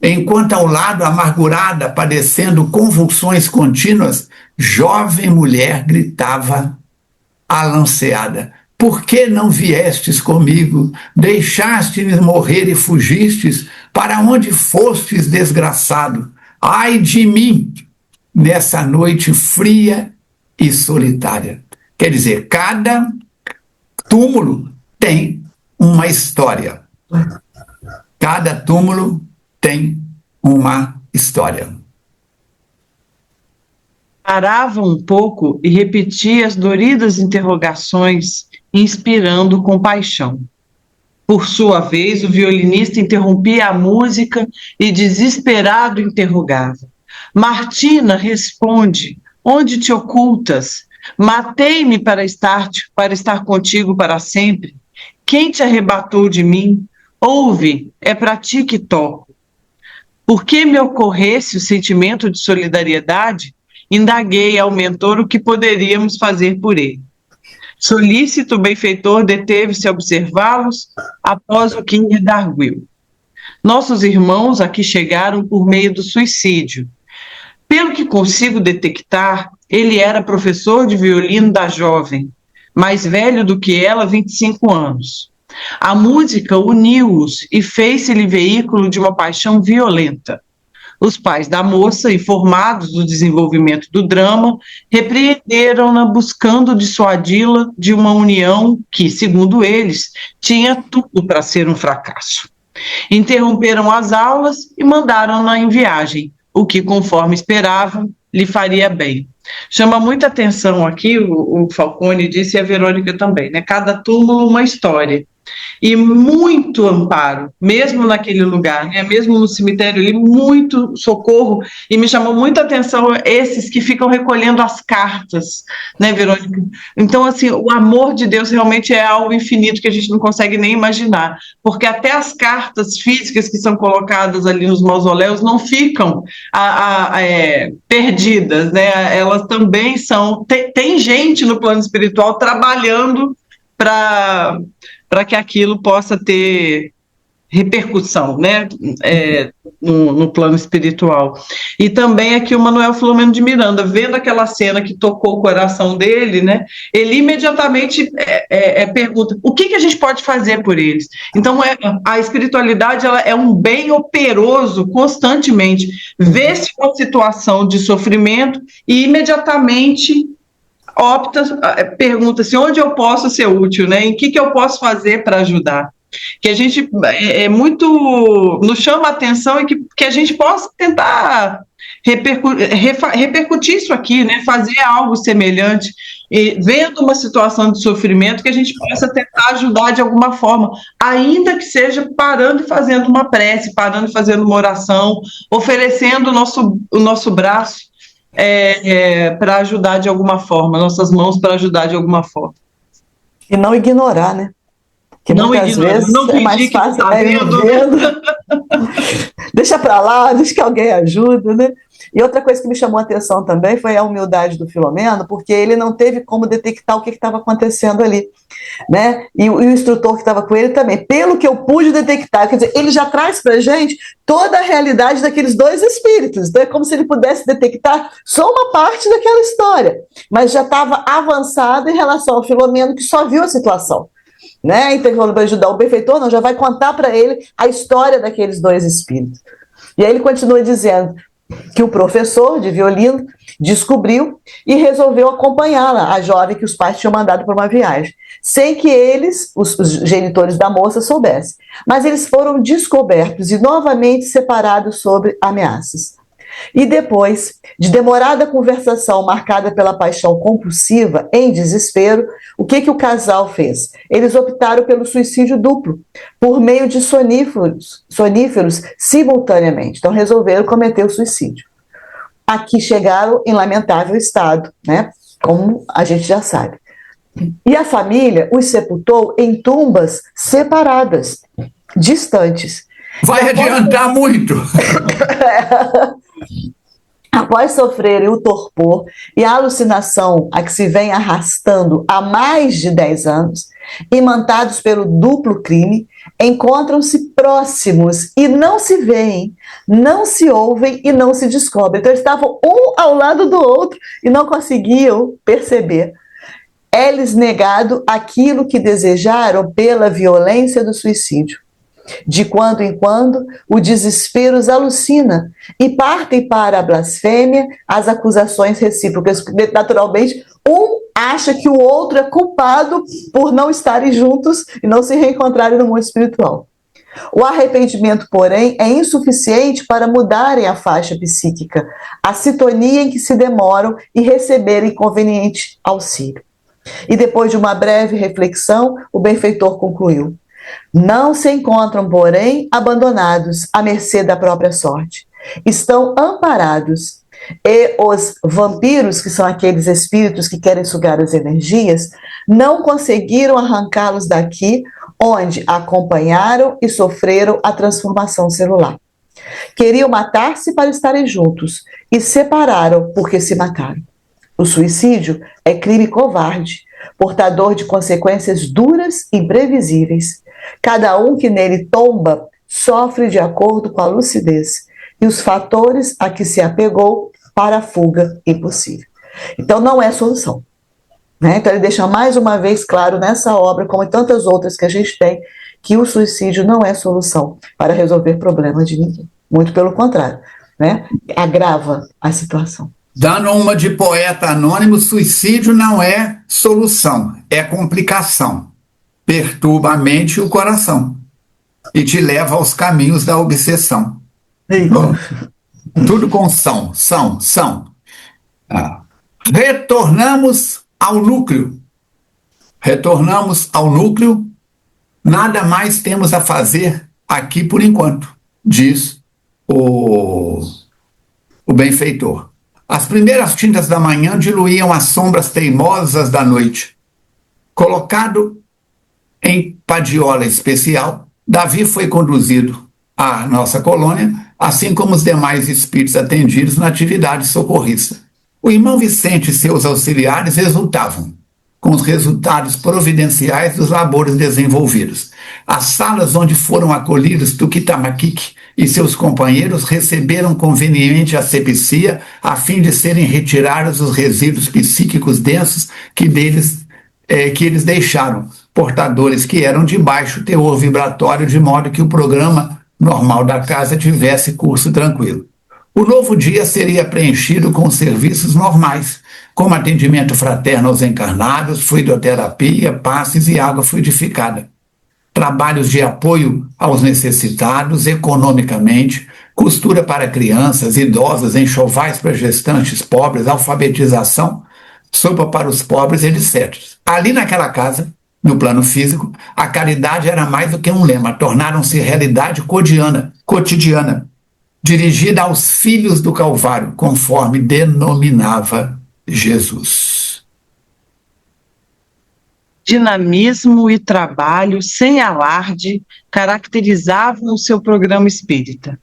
enquanto ao lado, amargurada, padecendo convulsões contínuas, jovem mulher gritava, alanceada: por que não viestes comigo? Deixaste-me morrer e fugistes? Para onde fostes, desgraçado? Ai de mim, nessa noite fria e solitária. Quer dizer, cada túmulo tem uma história. Cada túmulo tem uma história. Parava um pouco e repetia as doridas interrogações, inspirando compaixão. Por sua vez, o violinista interrompia a música e, desesperado, interrogava: Martina, responde, onde te ocultas? Matei-me para estar contigo para sempre. Quem te arrebatou de mim? Ouve, é para ti que toco. Por que me ocorresse o sentimento de solidariedade? Indaguei ao mentor o que poderíamos fazer por ele. Solícito, o benfeitor deteve-se a observá-los após o que redarguiu. Nossos irmãos aqui chegaram por meio do suicídio. Pelo que consigo detectar, ele era professor de violino da jovem, mais velho do que ela, 25 anos. A música uniu-os e fez-se-lhe veículo de uma paixão violenta. Os pais da moça, informados do desenvolvimento do drama, repreenderam-na buscando dissuadi-la de uma união que, segundo eles, tinha tudo para ser um fracasso. Interromperam as aulas e mandaram-na em viagem, o que, conforme esperavam, lhe faria bem. Chama muita atenção aqui, o Falcone disse e a Verônica também, né? Cada túmulo uma história. E muito amparo, mesmo naquele lugar, né? Mesmo no cemitério ali, muito socorro, e me chamou muita atenção esses que ficam recolhendo as cartas, né, Verônica? Então, assim, o amor de Deus realmente é algo infinito que a gente não consegue nem imaginar, porque até as cartas físicas que são colocadas ali nos mausoléus não ficam perdidas, né? Elas também são... Tem gente no plano espiritual trabalhando para que aquilo possa ter repercussão, né, no plano espiritual. E também aqui o Manuel Filomeno de Miranda, vendo aquela cena que tocou o coração dele, né, ele imediatamente pergunta, o que a gente pode fazer por eles? Então, a espiritualidade ela é um bem operoso constantemente, vê-se uma situação de sofrimento e imediatamente pergunta-se onde eu posso ser útil, né? Em que eu posso fazer para ajudar? Que a gente nos chama a atenção e que a gente possa tentar repercutir isso aqui, né? Fazer algo semelhante, e vendo uma situação de sofrimento que a gente possa tentar ajudar de alguma forma, ainda que seja parando e fazendo uma prece, parando e fazendo uma oração, oferecendo o nosso braço para ajudar de alguma forma, nossas mãos para ajudar de alguma forma. E não ignorar, né? Que não muitas vezes não é mais fácil vendo. Deixa para lá, deixa que alguém ajuda, né? E outra coisa que me chamou a atenção também foi a humildade do Filomeno, porque ele não teve como detectar o que estava acontecendo ali, né? E o instrutor que estava com ele também, pelo que eu pude detectar, quer dizer, ele já traz para a gente toda a realidade daqueles dois espíritos, então é como se ele pudesse detectar só uma parte daquela história, mas já estava avançado em relação ao Filomeno, que só viu a situação. Né? Então, quando vai ajudar o benfeitor, não, já vai contar para ele a história daqueles dois espíritos. E aí ele continua dizendo que o professor de violino descobriu e resolveu acompanhá-la, a jovem que os pais tinham mandado para uma viagem, sem que eles, os genitores da moça, soubessem. Mas eles foram descobertos e novamente separados sob ameaças. E depois de demorada conversação marcada pela paixão compulsiva, em desespero, o que o casal fez? Eles optaram pelo suicídio duplo, por meio de soníferos simultaneamente. Então resolveram cometer o suicídio. Aqui chegaram em lamentável estado, né? Como a gente já sabe. E a família os sepultou em tumbas separadas, distantes. Vai adiantar muito! Após sofrerem o torpor e a alucinação a que se vem arrastando há mais de 10 anos, imantados pelo duplo crime, encontram-se próximos e não se veem, não se ouvem e não se descobrem. Então eles estavam um ao lado do outro e não conseguiam perceber. É-lhes negado aquilo que desejaram pela violência do suicídio. De quando em quando, o desespero os alucina e partem para a blasfêmia, as acusações recíprocas. Naturalmente, um acha que o outro é culpado por não estarem juntos e não se reencontrarem no mundo espiritual. O arrependimento, porém, é insuficiente para mudarem a faixa psíquica, a sintonia em que se demoram e receberem conveniente auxílio. E depois de uma breve reflexão, o benfeitor concluiu: não se encontram, porém, abandonados à mercê da própria sorte. Estão amparados e os vampiros, que são aqueles espíritos que querem sugar as energias, não conseguiram arrancá-los daqui, onde acompanharam e sofreram a transformação celular. Queriam matar-se para estarem juntos e separaram porque se mataram. O suicídio é crime covarde, portador de consequências duras e imprevisíveis. Cada um que nele tomba sofre de acordo com a lucidez e os fatores a que se apegou para a fuga impossível. Então não é solução. Né? Então ele deixa mais uma vez claro nessa obra, como em tantas outras que a gente tem, que o suicídio não é solução para resolver problema de ninguém. Muito pelo contrário, né? Agrava a situação. Dando uma de poeta anônimo, suicídio não é solução, é complicação. Perturba a mente e o coração e te leva aos caminhos da obsessão. Tudo com são. Retornamos ao núcleo. Nada mais temos a fazer aqui por enquanto, diz o benfeitor. As primeiras tintas da manhã diluíam as sombras teimosas da noite. Colocado em padiola especial, Davi foi conduzido à nossa colônia, assim como os demais espíritos atendidos na atividade socorrista. O irmão Vicente e seus auxiliares exultavam com os resultados providenciais dos labores desenvolvidos. As salas onde foram acolhidos Tuquitamaquique e seus companheiros receberam conveniente asepsia a fim de serem retirados os resíduos psíquicos densos que eles deixaram, portadores que eram de baixo teor vibratório, de modo que o programa normal da casa tivesse curso tranquilo. O novo dia seria preenchido com serviços normais, como atendimento fraterno aos encarnados, fluidoterapia, passes e água fluidificada. Trabalhos de apoio aos necessitados economicamente, costura para crianças, idosos, enxovais para gestantes pobres, alfabetização, sopa para os pobres, etc. Ali naquela casa, no plano físico, a caridade era mais do que um lema, tornaram-se realidade cotidiana, dirigida aos filhos do Calvário, conforme denominava Jesus. Dinamismo e trabalho sem alarde caracterizavam o seu programa espírita.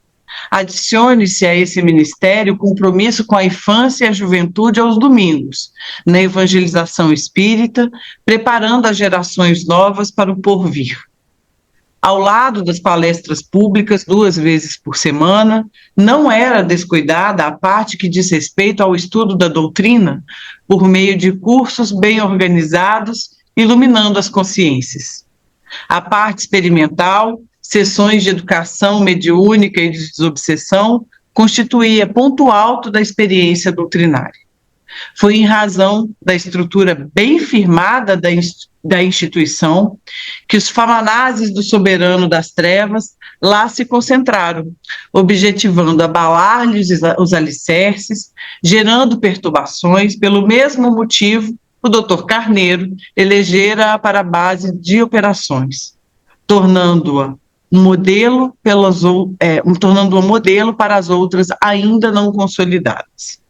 Adicione-se a esse ministério o compromisso com a infância e a juventude aos domingos, na evangelização espírita, preparando as gerações novas para o porvir. Ao lado das palestras públicas 2 vezes por semana, não era descuidada a parte que diz respeito ao estudo da doutrina, por meio de cursos bem organizados, iluminando as consciências. A parte experimental, sessões de educação mediúnica e de desobsessão, constituía ponto alto da experiência doutrinária. Foi em razão da estrutura bem firmada da instituição que os famanazes do soberano das trevas lá se concentraram, objetivando abalar-lhes os alicerces, gerando perturbações. Pelo mesmo motivo, o Dr. Carneiro elegera-a para a base de operações, tornando-a um modelo para as outras ainda não consolidadas.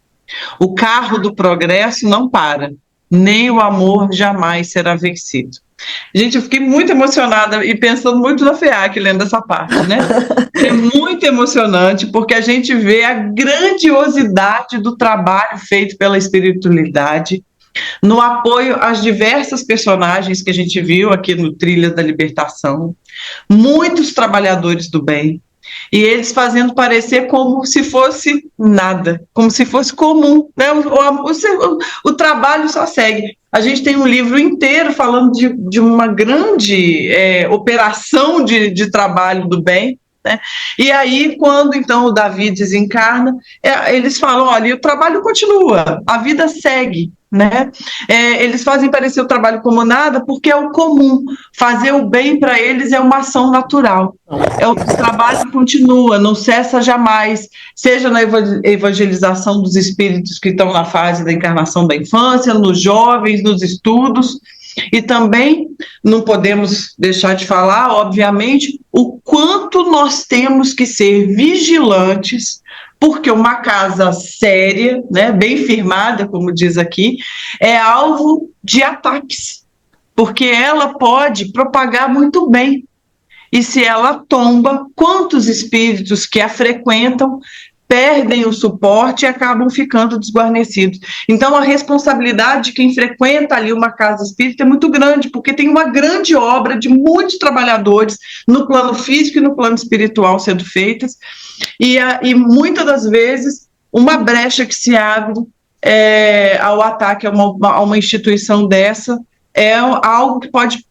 O carro do progresso não para, nem o amor jamais será vencido. Gente, eu fiquei muito emocionada e pensando muito na FEAC lendo essa parte, né? É muito emocionante porque a gente vê a grandiosidade do trabalho feito pela espiritualidade no apoio às diversas personagens que a gente viu aqui no Trilha da Libertação, muitos trabalhadores do bem, e eles fazendo parecer como se fosse nada, como se fosse comum, né? O trabalho só segue. A gente tem um livro inteiro falando de uma grande operação de trabalho do bem, né? E aí, quando então o Davi desencarna, eles falam, olha, o trabalho continua, a vida segue, né? Eles fazem parecer o trabalho como nada porque é o comum, fazer o bem para eles é uma ação natural, o trabalho continua, não cessa jamais, seja na evangelização dos espíritos que estão na fase da encarnação da infância, nos jovens, nos estudos. E também não podemos deixar de falar, obviamente, o quanto nós temos que ser vigilantes porque uma casa séria, né, bem firmada, como diz aqui, é alvo de ataques, porque ela pode propagar muito bem. E se ela tomba, quantos espíritos que a frequentam perdem o suporte e acabam ficando desguarnecidos. Então, a responsabilidade de quem frequenta ali uma casa espírita é muito grande, porque tem uma grande obra de muitos trabalhadores no plano físico e no plano espiritual sendo feitas, e muitas das vezes uma brecha que se abre ao ataque a uma instituição dessa é algo que pode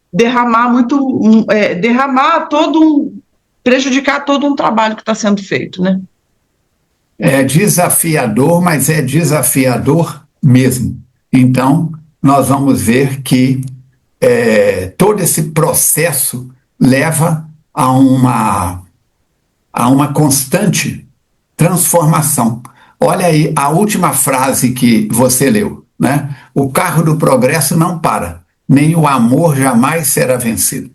prejudicar todo um trabalho que está sendo feito, né? É desafiador, mas é desafiador mesmo. Então, nós vamos ver que todo esse processo leva a uma constante transformação. Olha aí a última frase que você leu, né? O carro do progresso não para, nem o amor jamais será vencido.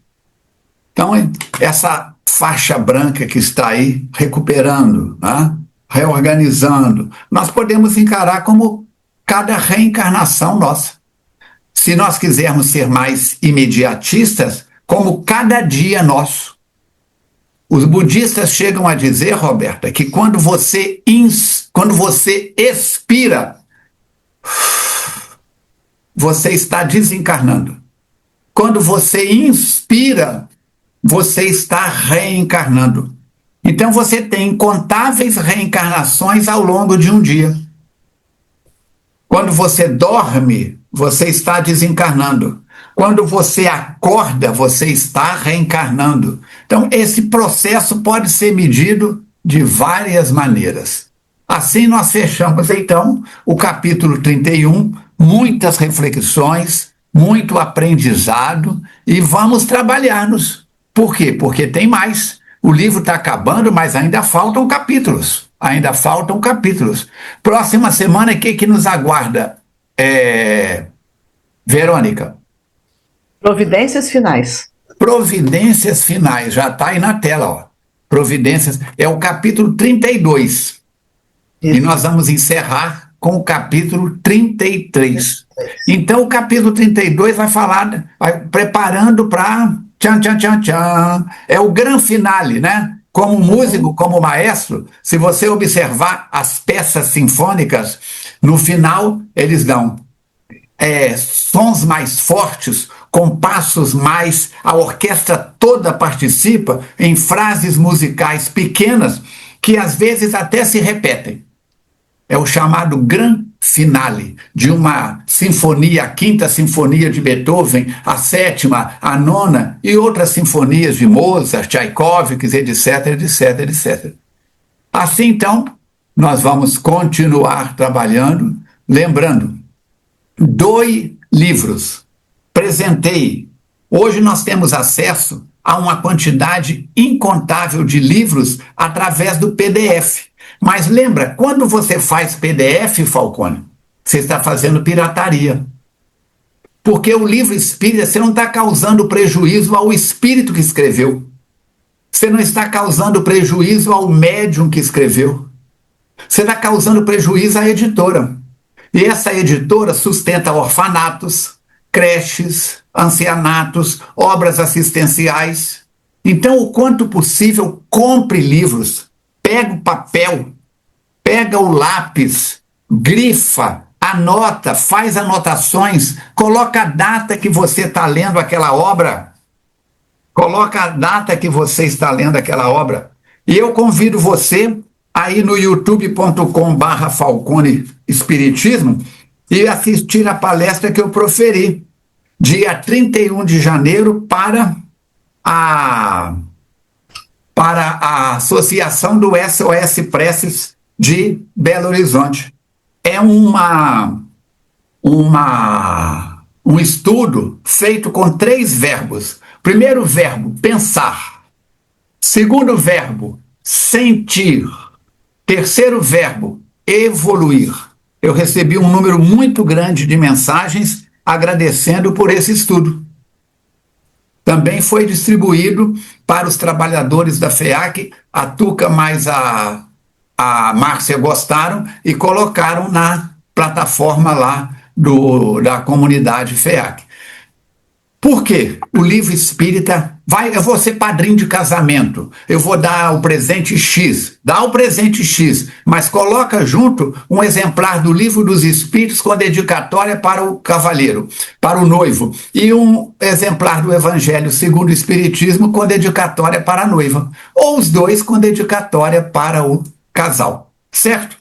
Então, essa faixa branca que está aí recuperando, né? Reorganizando, nós podemos encarar como cada reencarnação nossa. Se nós quisermos ser mais imediatistas, como cada dia nosso. Os budistas chegam a dizer, Roberta, que quando você expira, você está desencarnando. Quando você inspira, você está reencarnando. Então você tem incontáveis reencarnações ao longo de um dia. Quando você dorme, você está desencarnando. Quando você acorda, você está reencarnando. Então esse processo pode ser medido de várias maneiras. Assim nós fechamos então o capítulo 31, muitas reflexões, muito aprendizado, e vamos trabalhar-nos. Por quê? Porque tem mais. O livro está acabando, mas ainda faltam capítulos. Ainda faltam capítulos. Próxima semana, o que nos aguarda, Verônica? Providências finais. Providências finais. Já está aí na tela, ó. Providências. É o capítulo 32. Isso. E nós vamos encerrar com o capítulo 33. Então, o capítulo 32 vai preparando para... Tchan, tchan, tchan, tchan. É o grande finale, né? Como músico, como maestro, se você observar as peças sinfônicas, no final eles dão sons mais fortes, compassos mais, a orquestra toda participa em frases musicais pequenas que às vezes até se repetem. É o chamado gran finale de uma sinfonia, a quinta sinfonia de Beethoven, a sétima, a nona e outras sinfonias de Mozart, Tchaikovsky, etc, etc, etc. Assim, então, nós vamos continuar trabalhando, lembrando, doe livros, presenteie. Hoje nós temos acesso a uma quantidade incontável de livros através do PDF. Mas lembra, quando você faz PDF, Falcone, você está fazendo pirataria. Porque o livro espírita, você não está causando prejuízo ao espírito que escreveu. Você não está causando prejuízo ao médium que escreveu. Você está causando prejuízo à editora. E essa editora sustenta orfanatos, creches, ancianatos, obras assistenciais. Então, o quanto possível, compre livros. Pega o papel, pega o lápis, grifa, anota, faz anotações, coloca a data que você está lendo aquela obra. Coloca a data que você está lendo aquela obra. E eu convido você a ir no youtube.com/Falcone Espiritismo e assistir a palestra que eu proferi, dia 31 de janeiro, para a Associação do SOS Preces de Belo Horizonte. É um estudo feito com 3 verbos. Primeiro verbo, pensar. Segundo verbo, sentir. Terceiro verbo, evoluir. Eu recebi um número muito grande de mensagens agradecendo por esse estudo. Também foi distribuído para os trabalhadores da FEAC, a Tuca mais a a Márcia gostaram e colocaram na plataforma lá da comunidade FEAC. Por quê? O livro espírita eu vou ser padrinho de casamento, eu vou dar o presente X, dá o presente X, mas coloca junto um exemplar do livro dos espíritos com dedicatória para o cavalheiro, para o noivo, e um exemplar do Evangelho segundo o Espiritismo com dedicatória para a noiva, ou os dois com dedicatória para o casal, certo?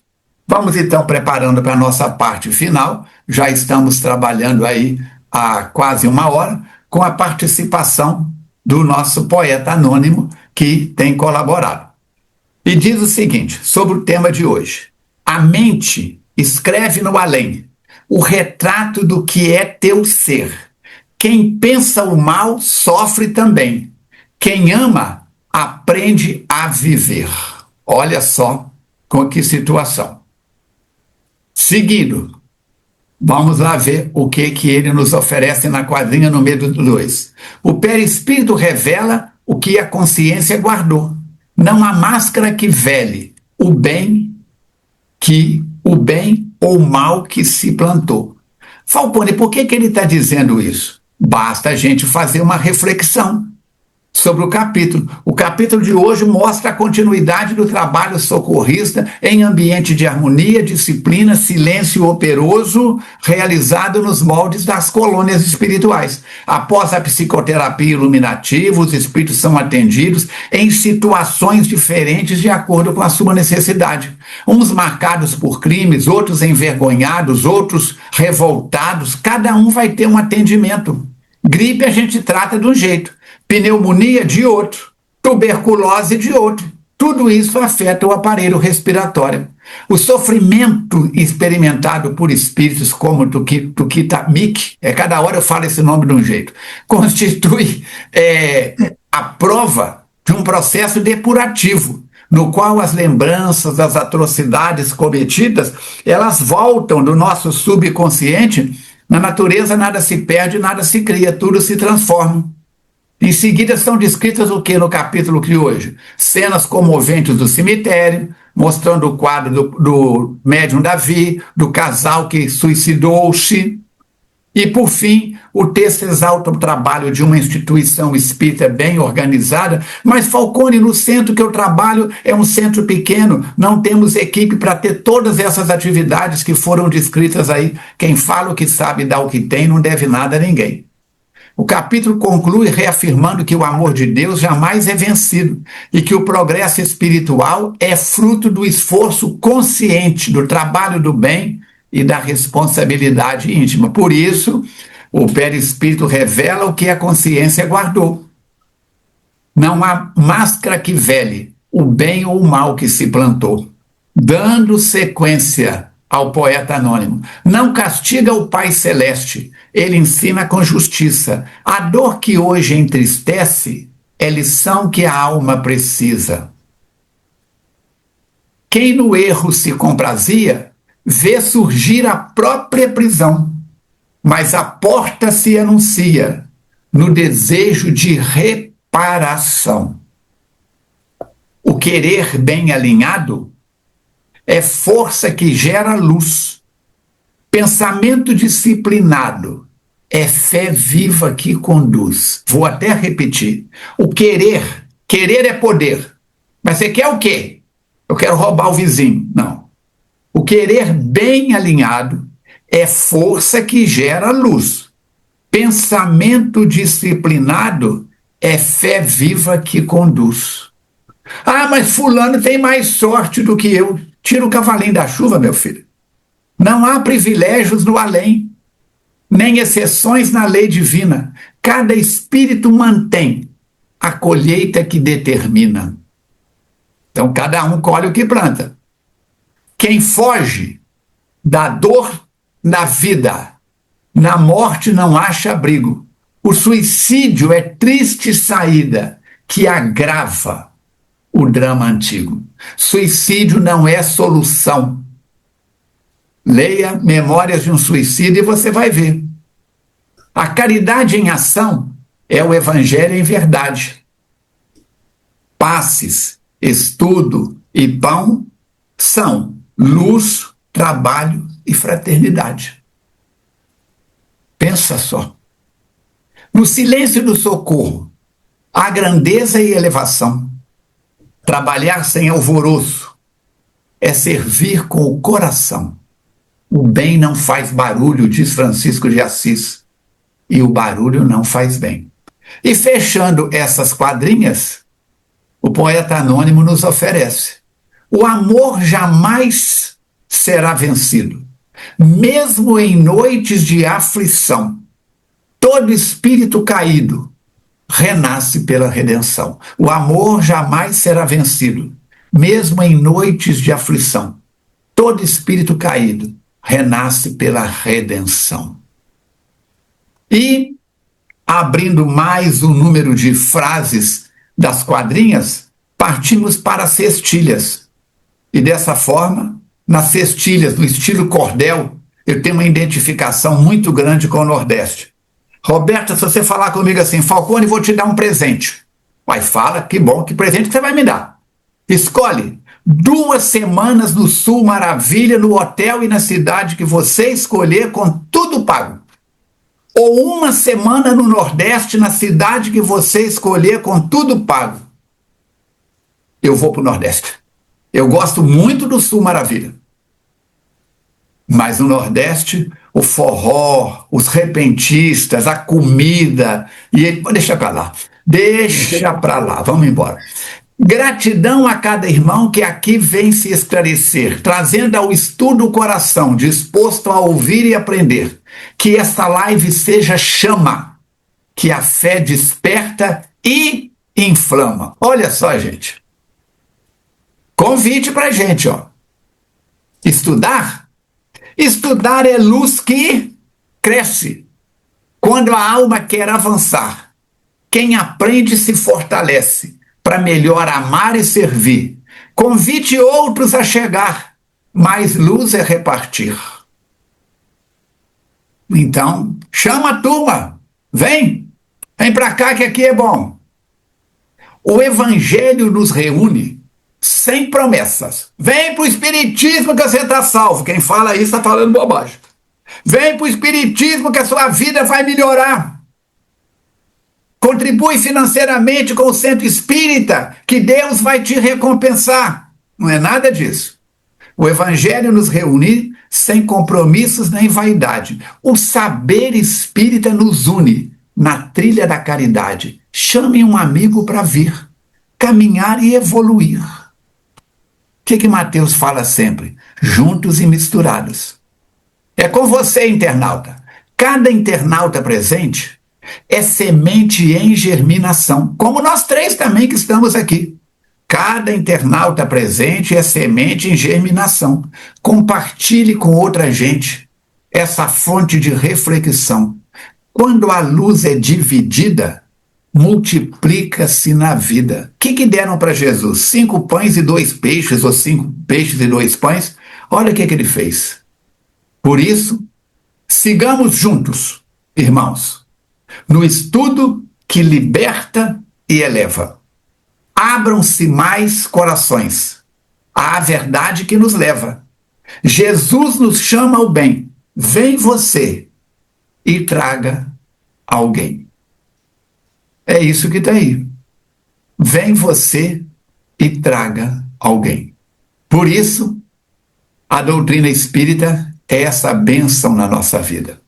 Vamos então preparando para a nossa parte final, já estamos trabalhando aí há quase 1 hora, com a participação do nosso poeta anônimo que tem colaborado. E diz o seguinte, sobre o tema de hoje: a mente escreve no além o retrato do que é teu ser. Quem pensa o mal sofre também. Quem ama aprende a viver. Olha só com que situação. Seguindo, vamos lá ver o que ele nos oferece na quadrinha número 2. O perispírito revela o que a consciência guardou. Não há máscara que vele o bem ou o mal que se plantou. Falcone, por que ele está dizendo isso? Basta a gente fazer uma reflexão sobre o capítulo. O capítulo de hoje mostra a continuidade do trabalho socorrista em ambiente de harmonia, disciplina, silêncio operoso, realizado nos moldes das colônias espirituais. Após a psicoterapia iluminativa, os espíritos são atendidos em situações diferentes de acordo com a sua necessidade. Uns marcados por crimes, outros envergonhados, outros revoltados. Cada um vai ter um atendimento. Gripe a gente trata de um jeito, pneumonia de outro, tuberculose de outro. Tudo isso afeta o aparelho respiratório. O sofrimento experimentado por espíritos como Tukitamik, cada hora eu falo esse nome de um jeito, constitui a prova de um processo depurativo, no qual as lembranças das atrocidades cometidas, elas voltam do nosso subconsciente. Na natureza nada se perde, nada se cria, tudo se transforma. Em seguida são descritas o que no capítulo de hoje? Cenas comoventes do cemitério, mostrando o quadro do médium Davi, do casal que suicidou-se. E, por fim, o texto exalta o trabalho de uma instituição espírita bem organizada, mas, Falcone, no centro que eu trabalho é um centro pequeno, não temos equipe para ter todas essas atividades que foram descritas aí. Quem fala o que sabe dá o que tem, não deve nada a ninguém. O capítulo conclui reafirmando que o amor de Deus jamais é vencido e que o progresso espiritual é fruto do esforço consciente, do trabalho do bem e da responsabilidade íntima. Por isso, o perispírito revela o que a consciência guardou. Não há máscara que vele o bem ou o mal que se plantou. Dando sequência ao poeta anônimo, não castiga o Pai Celeste, ele ensina com justiça. A dor que hoje entristece é lição que a alma precisa. Quem no erro se comprazia, vê surgir a própria prisão, mas a porta se anuncia no desejo de reparação. O querer bem alinhado é força que gera luz. Pensamento disciplinado é fé viva que conduz. Vou até repetir. O querer é poder. Mas você quer o quê? Eu quero roubar o vizinho. Não. O querer bem alinhado é força que gera luz. Pensamento disciplinado é fé viva que conduz. Ah, mas fulano tem mais sorte do que eu. Tira o cavalinho da chuva, meu filho. Não há privilégios no além, nem exceções na lei divina. Cada espírito mantém a colheita que determina. Então, cada um colhe o que planta. Quem foge da dor na vida, na morte não acha abrigo. O suicídio é triste saída que agrava o drama antigo. Suicídio não é solução. Leia Memórias de um Suicídio e você vai ver. A caridade em ação é o Evangelho em verdade. Passes, estudo e pão são luz, trabalho e fraternidade. Pensa só. No silêncio do socorro, há grandeza e elevação. Trabalhar sem alvoroço é servir com o coração. O bem não faz barulho, diz Francisco de Assis, e o barulho não faz bem. E fechando essas quadrinhas, o poeta anônimo nos oferece: o amor jamais será vencido, mesmo em noites de aflição. Todo espírito caído renasce pela redenção. O amor jamais será vencido, mesmo em noites de aflição. Todo espírito caído renasce pela redenção. E, abrindo mais o número de frases das quadrinhas, partimos para as cestilhas. E dessa forma, nas cestilhas, no estilo cordel, eu tenho uma identificação muito grande com o Nordeste. Roberta, se você falar comigo assim: Falcone, vou te dar um presente. Vai, fala, que bom, que presente que você vai me dar? Escolhe 2 semanas no Sul Maravilha, no hotel e na cidade que você escolher, com tudo pago. Ou 1 semana no Nordeste, na cidade que você escolher, com tudo pago. Eu vou para o Nordeste. Eu gosto muito do Sul Maravilha. Mas no Nordeste, o forró, os repentistas, a comida... Deixa para lá. Deixa para lá. Vamos embora. Gratidão a cada irmão que aqui vem se esclarecer, trazendo ao estudo o coração, disposto a ouvir e aprender. Que esta live seja chama, que a fé desperta e inflama. Olha só, gente. Convite pra gente, ó. Estudar? Estudar é luz que cresce. Quando a alma quer avançar, quem aprende se fortalece para melhor amar e servir. Convite outros a chegar, mais luz é repartir. Então, chama a turma, vem pra cá que aqui é bom. O Evangelho nos reúne sem promessas. Vem pro Espiritismo que você está salvo. Quem fala isso está falando bobagem. Vem pro Espiritismo que a sua vida vai melhorar. Contribui financeiramente com o Centro Espírita, que Deus vai te recompensar. Não é nada disso. O Evangelho nos reúne sem compromissos nem vaidade. O saber espírita nos une na trilha da caridade. Chame um amigo para vir, caminhar e evoluir. O que Mateus fala sempre? Juntos e misturados. É com você, internauta. Cada internauta presente é semente em germinação, como nós 3 também que estamos aqui. Cada internauta presente é semente em germinação. Compartilhe com outra gente essa fonte de reflexão. Quando a luz é dividida, multiplica-se na vida. O que deram para Jesus? 5 pães e 2 peixes, ou 5 peixes e 2 pães? Olha o que ele fez. Por isso, sigamos juntos, irmãos, no estudo que liberta e eleva. Abram-se mais corações à verdade que nos leva. Jesus nos chama ao bem. Vem você e traga alguém. É isso que está aí. Vem você e traga alguém. Por isso, a doutrina espírita é essa bênção na nossa vida.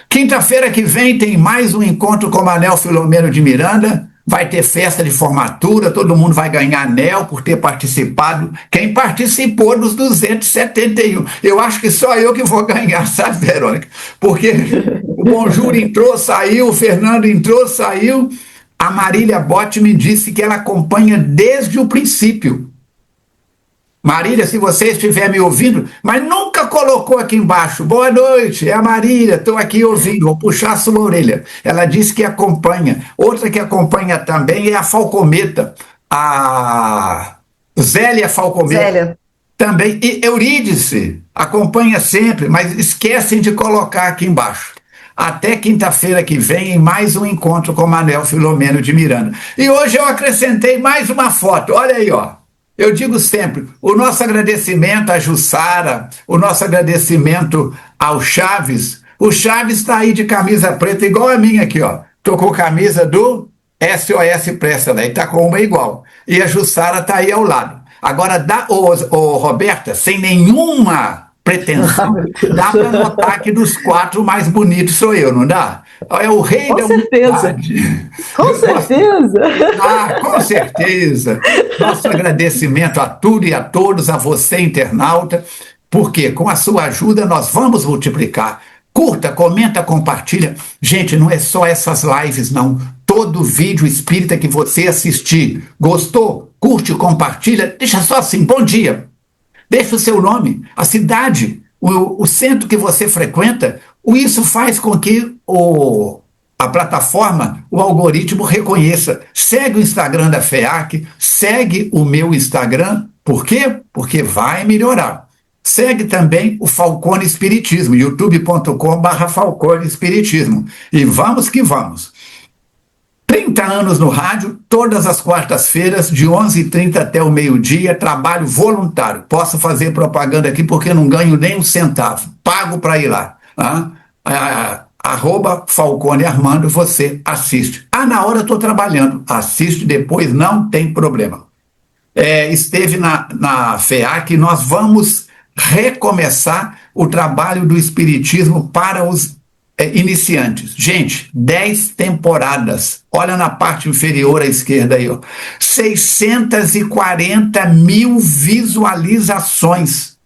Quinta-feira que vem tem mais um encontro com Manuel Filomeno de Miranda. Vai ter festa de formatura, todo mundo vai ganhar anel por ter participado. Quem participou dos 271. Eu acho que só eu que vou ganhar, sabe, Verônica? Porque o Bonjour entrou, saiu, o Fernando entrou, saiu. A Marília Botti me disse que ela acompanha desde o princípio. Marília, se você estiver me ouvindo, mas nunca colocou aqui embaixo: boa noite, é a Marília, estou aqui ouvindo, vou puxar a sua orelha. Ela disse que acompanha. Outra que acompanha também é a Falcometa, a Zélia Falcometa. Zélia. Também, e Eurídice, acompanha sempre, mas esquecem de colocar aqui embaixo. Até quinta-feira que vem, em mais um encontro com Manuel Filomeno de Miranda. E hoje eu acrescentei mais uma foto, olha aí, ó. Eu digo sempre, o nosso agradecimento à Jussara, o nosso agradecimento ao Chaves. O Chaves está aí de camisa preta, igual a minha aqui, ó. Tô com camisa do SOS Pressa, né? E tá com uma igual. E a Jussara tá aí ao lado. Agora, Roberta, sem nenhuma pretensão, dá para notar que dos 4 o mais bonito sou eu, não dá? É o rei da humildade. Com certeza! Com certeza! Nosso agradecimento a tudo e a todos, a você, internauta, porque com a sua ajuda nós vamos multiplicar. Curta, comenta, compartilha. Gente, não é só essas lives, não. Todo vídeo espírita que você assistir, gostou? Curte, compartilha. Deixa só assim, bom dia. Deixa o seu nome, a cidade, o centro que você frequenta. Isso faz com que a plataforma, o algoritmo reconheça. Segue o Instagram da FEAC, segue o meu Instagram. Por quê? Porque vai melhorar. Segue também o Falcone Espiritismo, youtube.com/Falcone Espiritismo. E vamos que vamos. 30 anos no rádio, todas as quartas-feiras, de 11h30 até o meio-dia, trabalho voluntário. Posso fazer propaganda aqui porque não ganho nem um centavo. Pago para ir lá. @Falcone Armando, você assiste. Na hora eu estou trabalhando. Assiste depois, não tem problema. Esteve na FEAC, nós vamos recomeçar o trabalho do Espiritismo para os iniciantes. Gente, 10 temporadas. Olha na parte inferior à esquerda aí, ó. 640 mil visualizações.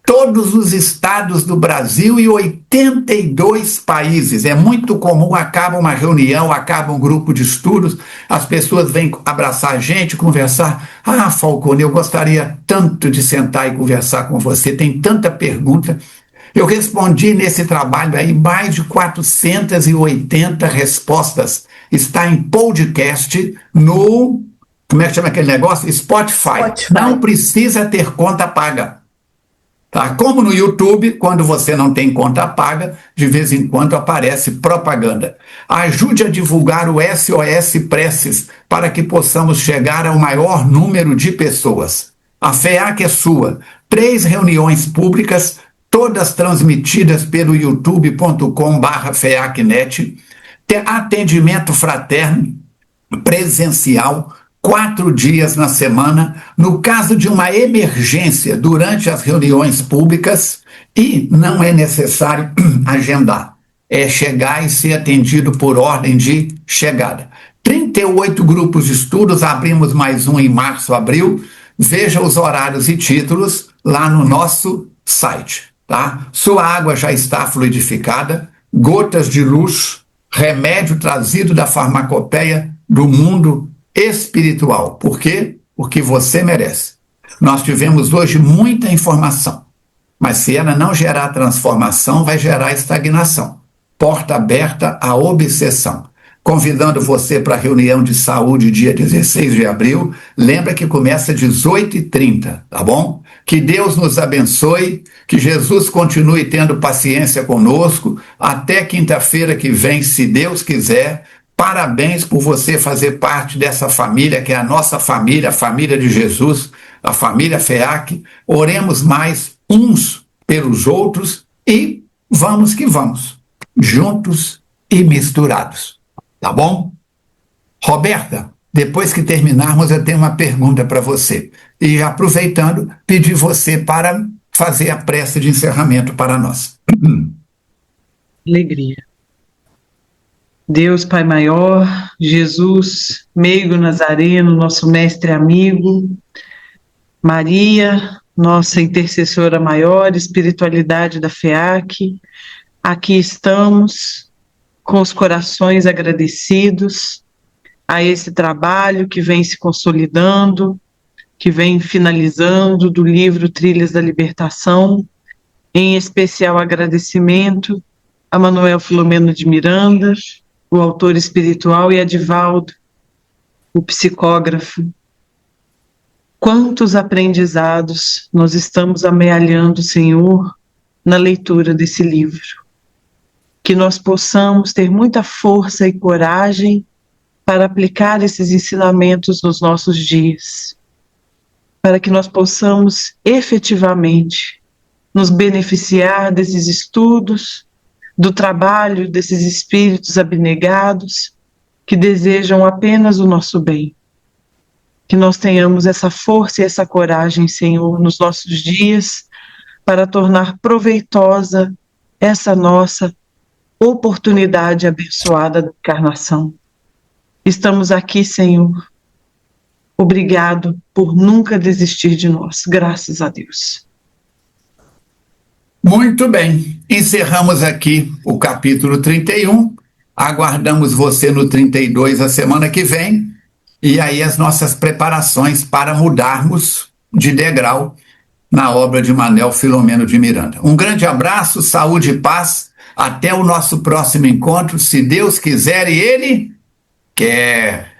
Todos os estados do Brasil e 82 países. É muito comum, acaba uma reunião, acaba um grupo de estudos, as pessoas vêm abraçar a gente, conversar. Falcone, eu gostaria tanto de sentar e conversar com você, tem tanta pergunta. Eu respondi nesse trabalho aí mais de 480 respostas. Está em podcast no, como é que chama aquele negócio? Spotify. Não precisa ter conta paga. Tá? Como no YouTube, quando você não tem conta paga, de vez em quando aparece propaganda. Ajude a divulgar o SOS Preces para que possamos chegar ao maior número de pessoas. A FEAC é sua. 3 reuniões públicas, todas transmitidas pelo youtube.com/FEACnet. Atendimento fraterno, presencial, 4 dias na semana, no caso de uma emergência durante as reuniões públicas, e não é necessário agendar. É chegar e ser atendido por ordem de chegada. 38 grupos de estudos, abrimos mais um em março, abril. Veja os horários e títulos lá no nosso site. Tá? Sua água já está fluidificada, gotas de luxo, remédio trazido da farmacopeia do mundo espiritual. Por quê? Porque você merece. Nós tivemos hoje muita informação, mas se ela não gerar transformação, vai gerar estagnação. Porta aberta à obsessão. Convidando você para a reunião de saúde dia 16 de abril. Lembra que começa às 18h30, tá bom? Que Deus nos abençoe, que Jesus continue tendo paciência conosco. Até quinta-feira que vem, se Deus quiser. Parabéns por você fazer parte dessa família, que é a nossa família, a família de Jesus, a família FEAC. Oremos mais uns pelos outros e vamos que vamos, juntos e misturados. Tá bom? Roberta, depois que terminarmos, eu tenho uma pergunta para você. E aproveitando, pedir você para fazer a prece de encerramento para nós. Alegria. Deus Pai Maior, Jesus, meigo Nazareno, nosso mestre amigo, Maria, nossa intercessora maior, espiritualidade da FEAC, aqui estamos com os corações agradecidos a esse trabalho que vem se consolidando, que vem finalizando do livro Trilhas da Libertação, em especial agradecimento a Manuel Filomeno de Miranda, o autor espiritual, e a Divaldo, o psicógrafo. Quantos aprendizados nós estamos amealhando, Senhor, na leitura desse livro. Que nós possamos ter muita força e coragem para aplicar esses ensinamentos nos nossos dias. para que nós possamos efetivamente nos beneficiar desses estudos, do trabalho desses espíritos abnegados que desejam apenas o nosso bem. Que nós tenhamos essa força e essa coragem, Senhor, nos nossos dias, para tornar proveitosa essa nossa oportunidade abençoada da encarnação. Estamos aqui, Senhor. Obrigado por nunca desistir de nós. Graças a Deus. Muito bem. Encerramos aqui o capítulo 31. Aguardamos você no 32 a semana que vem. E aí as nossas preparações para mudarmos de degrau na obra de Manuel Filomeno de Miranda. Um grande abraço, saúde e paz. Até o nosso próximo encontro, se Deus quiser e Ele quer.